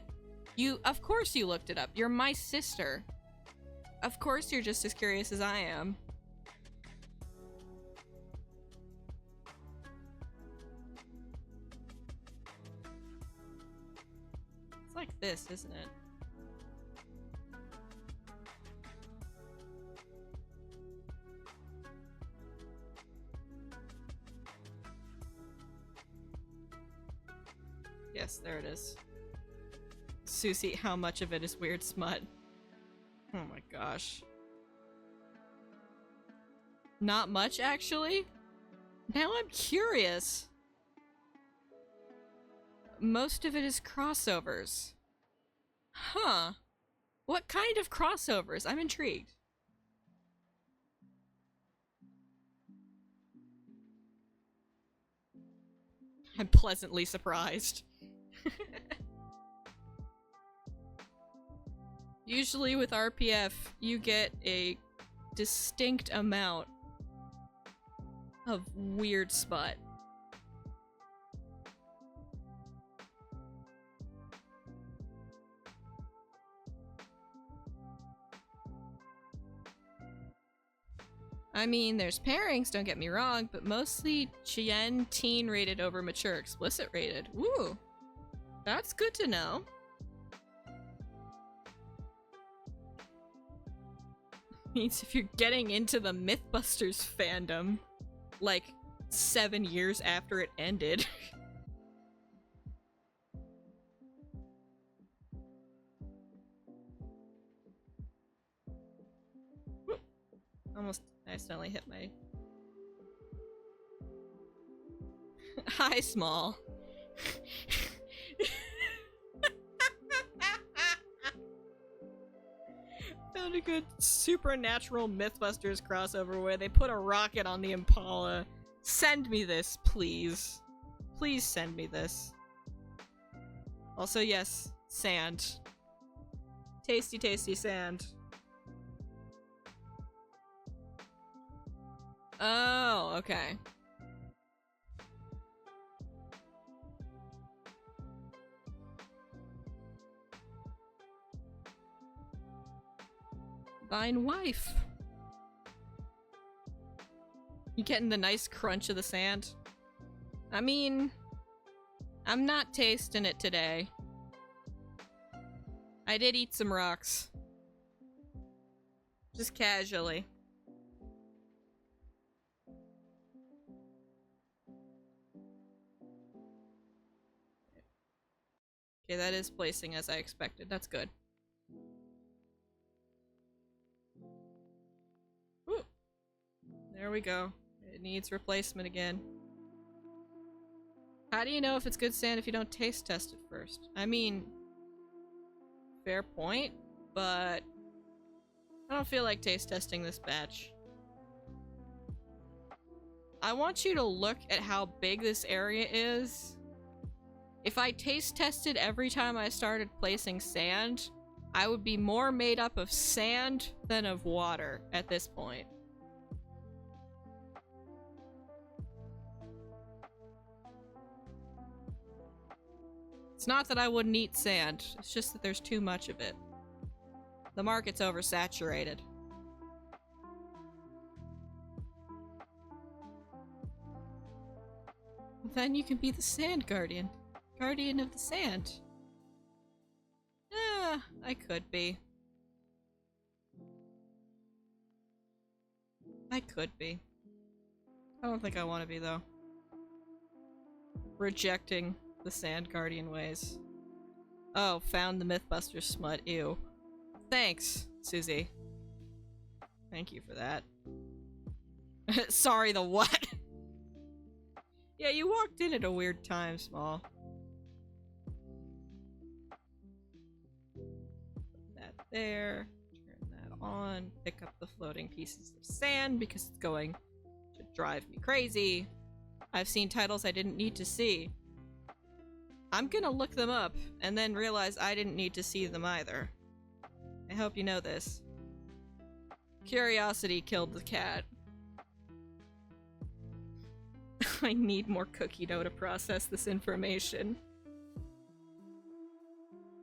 Of course you looked it up. You're my sister. Of course you're just as curious as I am. It's like this, isn't it? Yes, there it is. Susie, how much of it is weird smut? Oh my gosh. Not much, actually? Now I'm curious. Most of it is crossovers. Huh. What kind of crossovers? I'm intrigued. I'm pleasantly surprised. Usually with RPF, you get a distinct amount of weird smut. I mean, there's pairings, don't get me wrong, but mostly Chien teen rated over mature explicit rated. Ooh, that's good to know. Means if you're getting into the Mythbusters fandom, like 7 years after it ended. Almost accidentally hit my... Hi, Small. Found a good supernatural Mythbusters crossover where they put a rocket on the Impala. Send me this, please. Please send me this. Also, yes, sand. Tasty, tasty sand. Oh, okay. Thine wife. You getting the nice crunch of the sand? I mean, I'm not tasting it today. I did eat some rocks. Just casually. Okay, that is placing as I expected. That's good. Ooh. There we go. It needs replacement again. How do you know if it's good sand if you don't taste test it first? I mean, fair point, but I don't feel like taste testing this batch. I want you to look at how big this area is. If I taste tested every time I started placing sand, I would be more made up of sand than of water at this point. It's not that I wouldn't eat sand, it's just that there's too much of it. The market's oversaturated. Then you can be the sand guardian. Guardian of the sand. Yeah, I could be. I could be. I don't think I want to be, though. Rejecting the sand guardian ways. Oh, found the Mythbuster smut. Ew. Thanks, Susie. Thank you for that. Sorry, the what? Yeah, you walked in at a weird time, Small. Put that there. Turn that on. Pick up the floating pieces of sand because it's going to drive me crazy. I've seen titles I didn't need to see. I'm gonna look them up and then realize I didn't need to see them either. I hope you know this. Curiosity killed the cat. I need more cookie dough to process this information.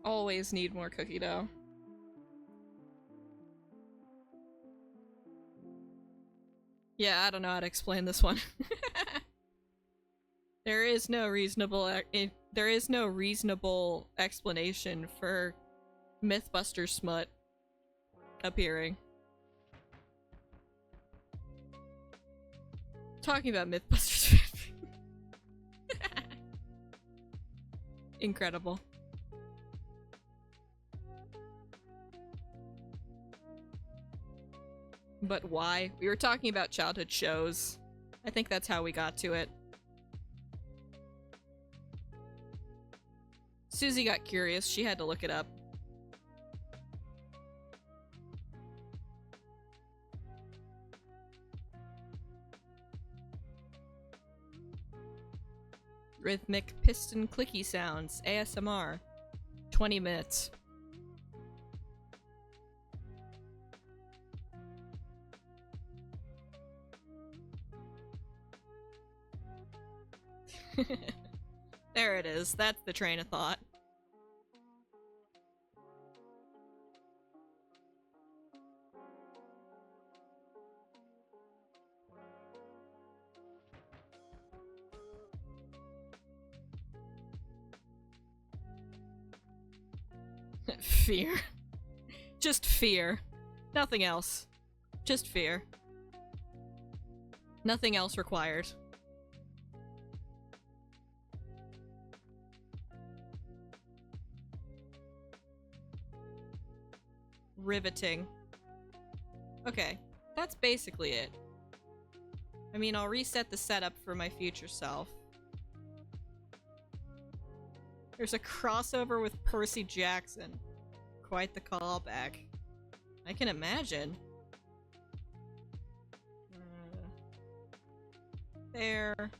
Always need more cookie dough. Yeah, I don't know how to explain this one. There is no reasonable explanation for Mythbuster smut appearing. Talking about Mythbusters. Incredible. But why? We were talking about childhood shows. I think that's how we got to it. Susie got curious. She had to look it up. Rhythmic piston clicky sounds. ASMR. 20 minutes. There it is. That's the train of thought. Fear. Just fear. Nothing else. Just fear. Nothing else required. Riveting. Okay, that's basically it. I mean, I'll reset the setup for my future self. There's a crossover with Percy Jackson. Quite the callback. I can imagine. There.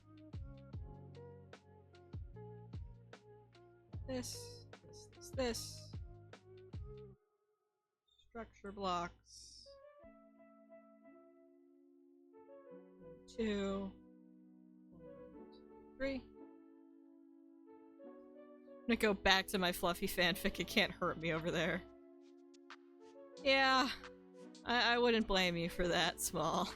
This. Structure blocks. 2. 3. I'm gonna go back to my fluffy fanfic. It can't hurt me over there. Yeah, I wouldn't blame you for that, Small.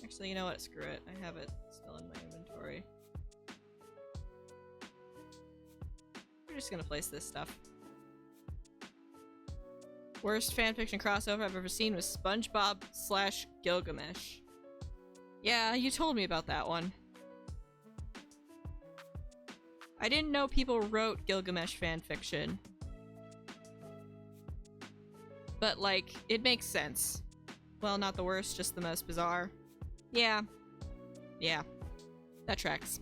Actually, you know what? Screw it. I have it still in my inventory. We're just gonna place this stuff. Worst fanfiction crossover I've ever seen was SpongeBob / Gilgamesh. Yeah, you told me about that one. I didn't know people wrote Gilgamesh fanfiction. But, like, it makes sense. Well, not the worst, just the most bizarre. Yeah. Yeah. That tracks.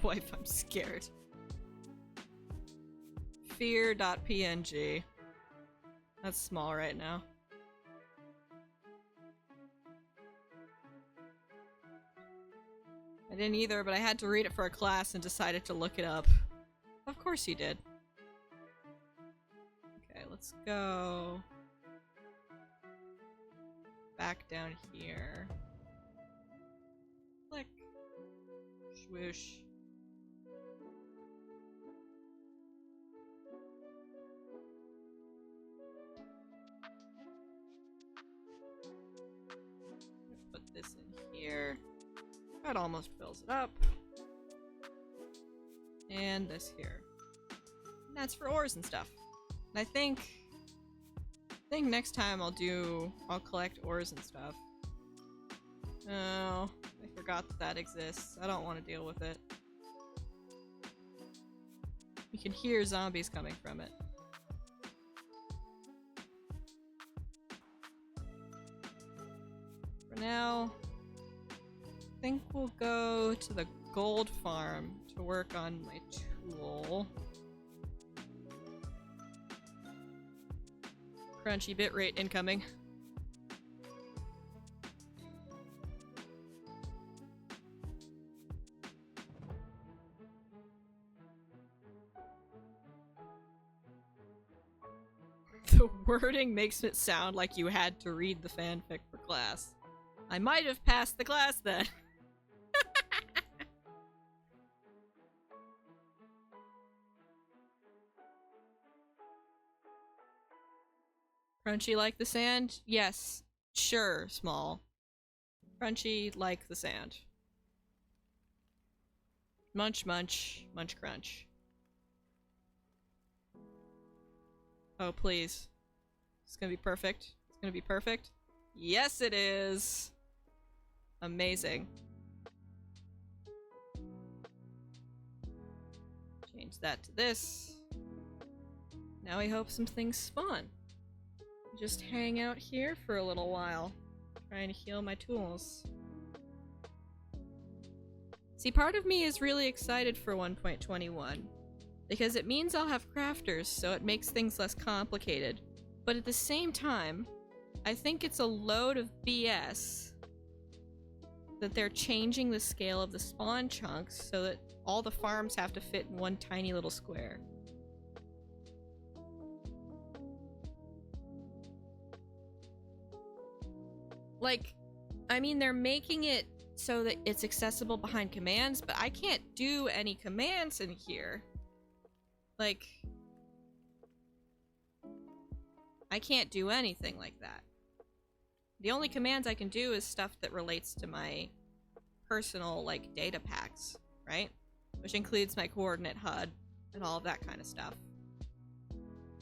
Wife, I'm scared. Fear.png. That's small right now. I didn't either, but I had to read it for a class and decided to look it up. Of course you did. Okay, let's go back down here. Click. Swoosh. Put this in here. That almost fills it up. And this here. And that's for ores and stuff. And I think next time I'll collect ores and stuff. Oh, I forgot that exists. I don't want to deal with it. You can hear zombies coming from it. For now, I think we'll go to the gold farm to work on my tool. Crunchy bitrate incoming. The wording makes it sound like you had to read the fanfic for class. I might have passed the class then. Crunchy like the sand? Yes. Sure, small. Crunchy like the sand. Munch, munch, munch, crunch. Oh, please. It's gonna be perfect. It's gonna be perfect. Yes, it is! Amazing. Change that to this. Now we hope some things spawn. Just hang out here for a little while, trying to heal my tools. See, part of me is really excited for 1.21, because it means I'll have crafters, so it makes things less complicated. But at the same time, I think it's a load of BS that they're changing the scale of the spawn chunks so that all the farms have to fit in one tiny little square. Like, I mean, they're making it so that it's accessible behind commands, but I can't do any commands in here. Like, I can't do anything like that. The only commands I can do is stuff that relates to my personal, like, data packs, right? Which includes my coordinate HUD and all of that kind of stuff.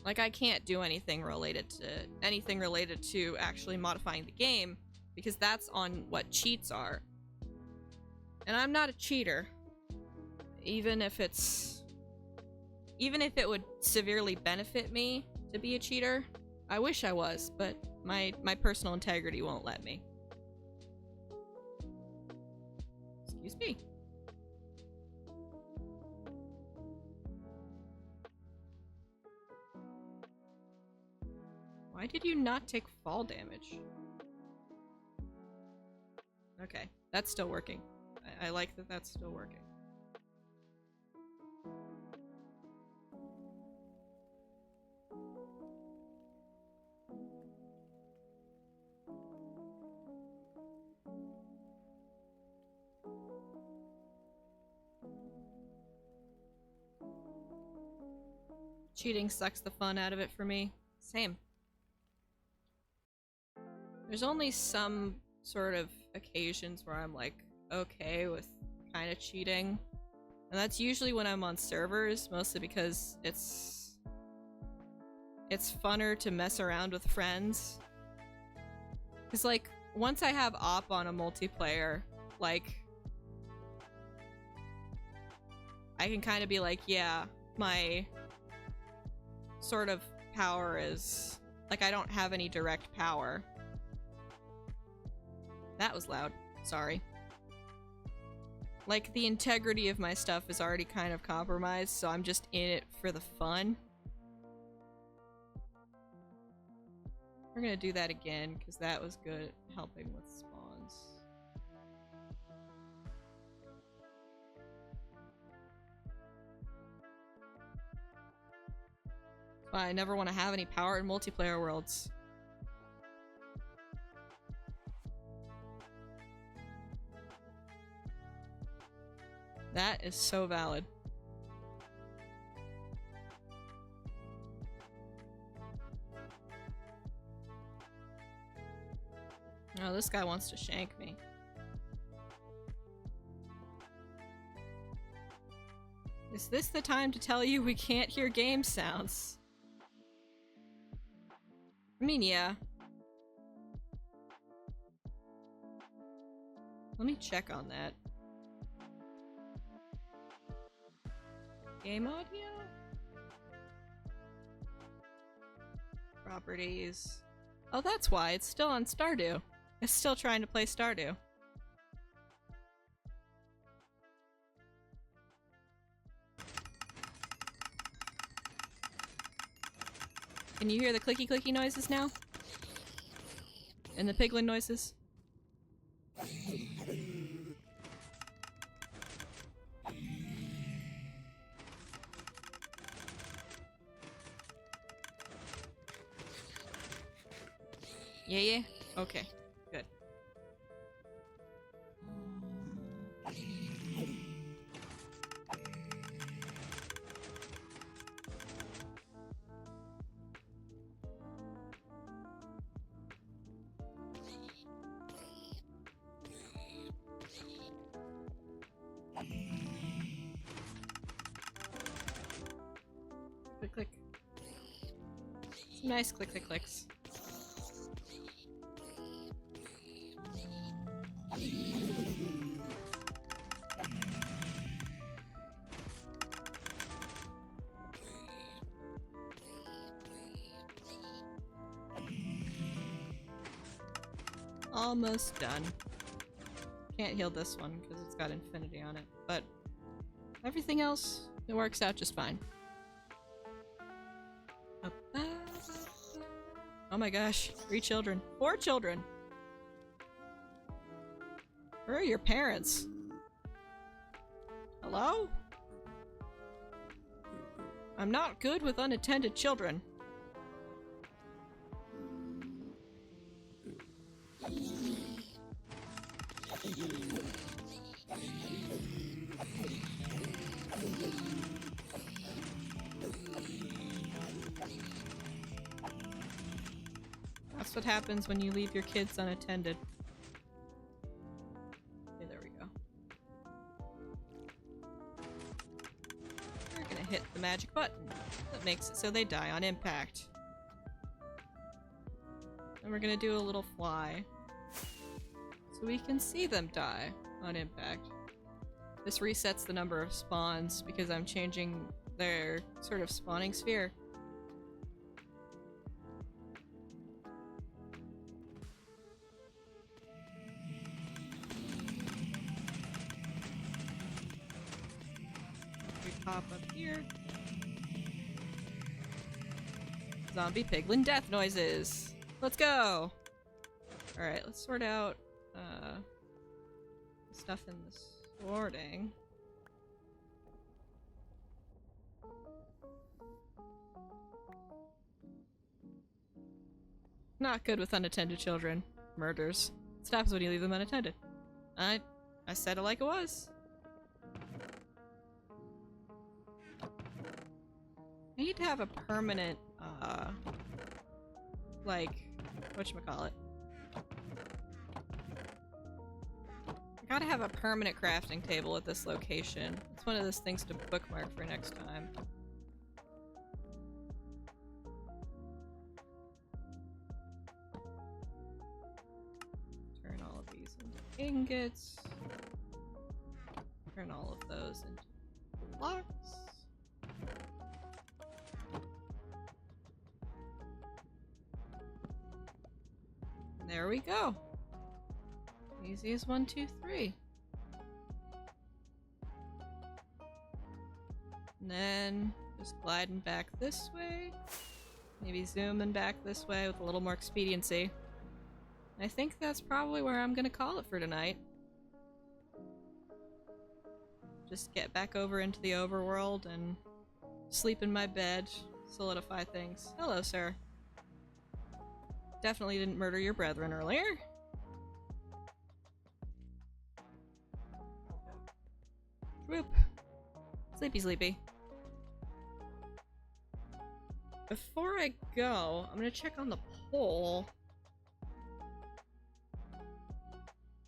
Like, I can't do anything related to actually modifying the game, because that's on what cheats are. And I'm not a cheater. Even if it would severely benefit me to be a cheater, I wish I was, but my personal integrity won't let me. Excuse me. Why did you not take fall damage? Okay, that's still working. I like that that's still working. Cheating sucks the fun out of it for me. Same. There's only some sort of occasions where I'm like okay with kind of cheating. And that's usually when I'm on servers, mostly because it's funner to mess around with friends. Cause like once I have op on a multiplayer, like I can kind of be like, yeah, my sort of power is like I don't have any direct power. That was loud. Sorry. Like the integrity of my stuff is already kind of compromised, so I'm just in it for the fun. We're gonna do that again because that was good at helping with spawns. That's why I never want to have any power in multiplayer worlds. That is so valid. Oh, this guy wants to shank me. Is this the time to tell you we can't hear game sounds? I mean, yeah. Let me check on that. Game audio? Properties. Oh, that's why. It's still on Stardew. It's still trying to play Stardew. Can you hear the clicky clicky noises now? And the piglin noises? Yeah? Okay, good. Click click. Some nice click click clicks. Almost done. Can't heal this one because it's got infinity on it, but everything else, it works out just fine. Oh my gosh, 3 children. 4 children! Where are your parents? Hello? I'm not good with unattended children. That's what happens when you leave your kids unattended. Okay, there we go. We're gonna hit the magic button that makes it so they die on impact. And we're gonna do a little fly so we can see them die on impact. This resets the number of spawns because I'm changing their sort of spawning sphere. Pop up here. Zombie piglin death noises. Let's go. All right, let's sort out stuff in the sorting. Not good with unattended children. Murders. What happens when you leave them unattended? I said it like it was. I need to have a permanent, like, whatchamacallit? Gotta have a permanent crafting table at this location. It's one of those things to bookmark for next time. Turn all of these into ingots. Turn all of those into blocks. And there we go. Easy as 1, 2, 3. And then just gliding back this way. Maybe zooming back this way with a little more expediency. I think that's probably where I'm gonna call it for tonight. Just get back over into the overworld and sleep in my bed, solidify things. Hello, sir. Definitely didn't murder your brethren earlier. Whoop. Sleepy, sleepy. Before I go, I'm gonna check on the poll.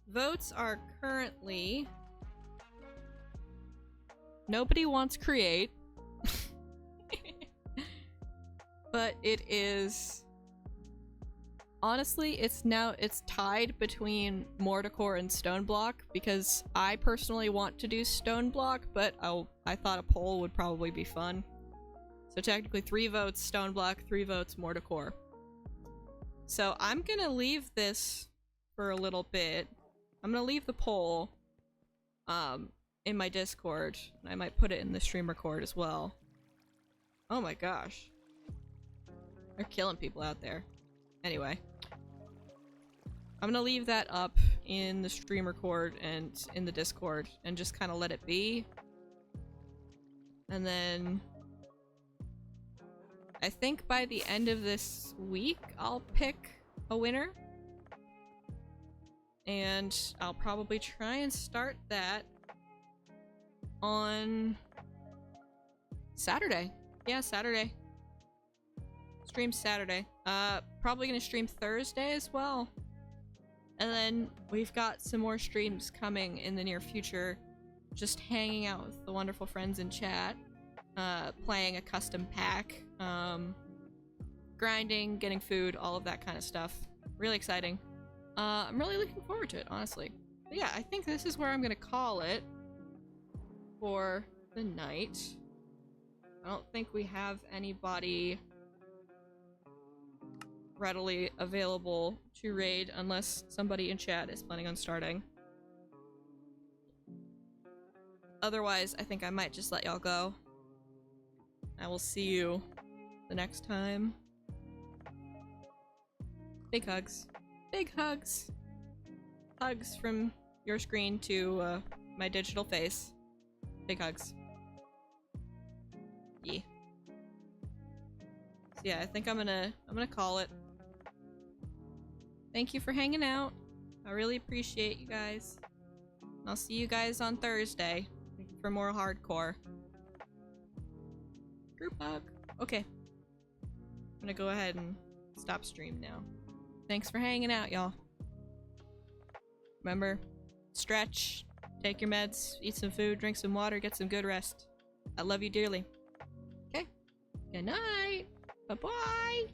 Votes are currently... Nobody wants create. But it is... Honestly, it's tied between Morticore and Stoneblock, because I personally want to do Stoneblock, but I thought a poll would probably be fun. So technically 3 votes Stoneblock, 3 votes Morticore. So I'm gonna leave this for a little bit. I'm gonna leave the poll in my Discord. I might put it in the stream record as well. Oh my gosh. They're killing people out there. Anyway. I'm gonna leave that up in the stream record and in the Discord and just kind of let it be. And then I think by the end of this week I'll pick a winner. And I'll probably try and start that on Saturday. Yeah, Saturday. Stream Saturday. Probably gonna stream Thursday as well. And then we've got some more streams coming in the near future. Just hanging out with the wonderful friends in chat. Playing a custom pack. Grinding, getting food, all of that kind of stuff. Really exciting. I'm really looking forward to it, honestly. But yeah, I think this is where I'm gonna call it for the night. I don't think we have anybody readily available to raid unless somebody in chat is planning on starting. Otherwise, I think I might just let y'all go. I will see you the next time. Big hugs. Big hugs. Hugs from your screen to my digital face. Big hugs. Yeah. So yeah, I think I'm gonna call it. Thank you for hanging out. I really appreciate you guys. I'll see you guys on Thursday for more hardcore. Group hug. Okay. I'm gonna go ahead and stop stream now. Thanks for hanging out, y'all. Remember, stretch, take your meds, eat some food, drink some water, get some good rest. I love you dearly. Okay. Good night. Bye-bye.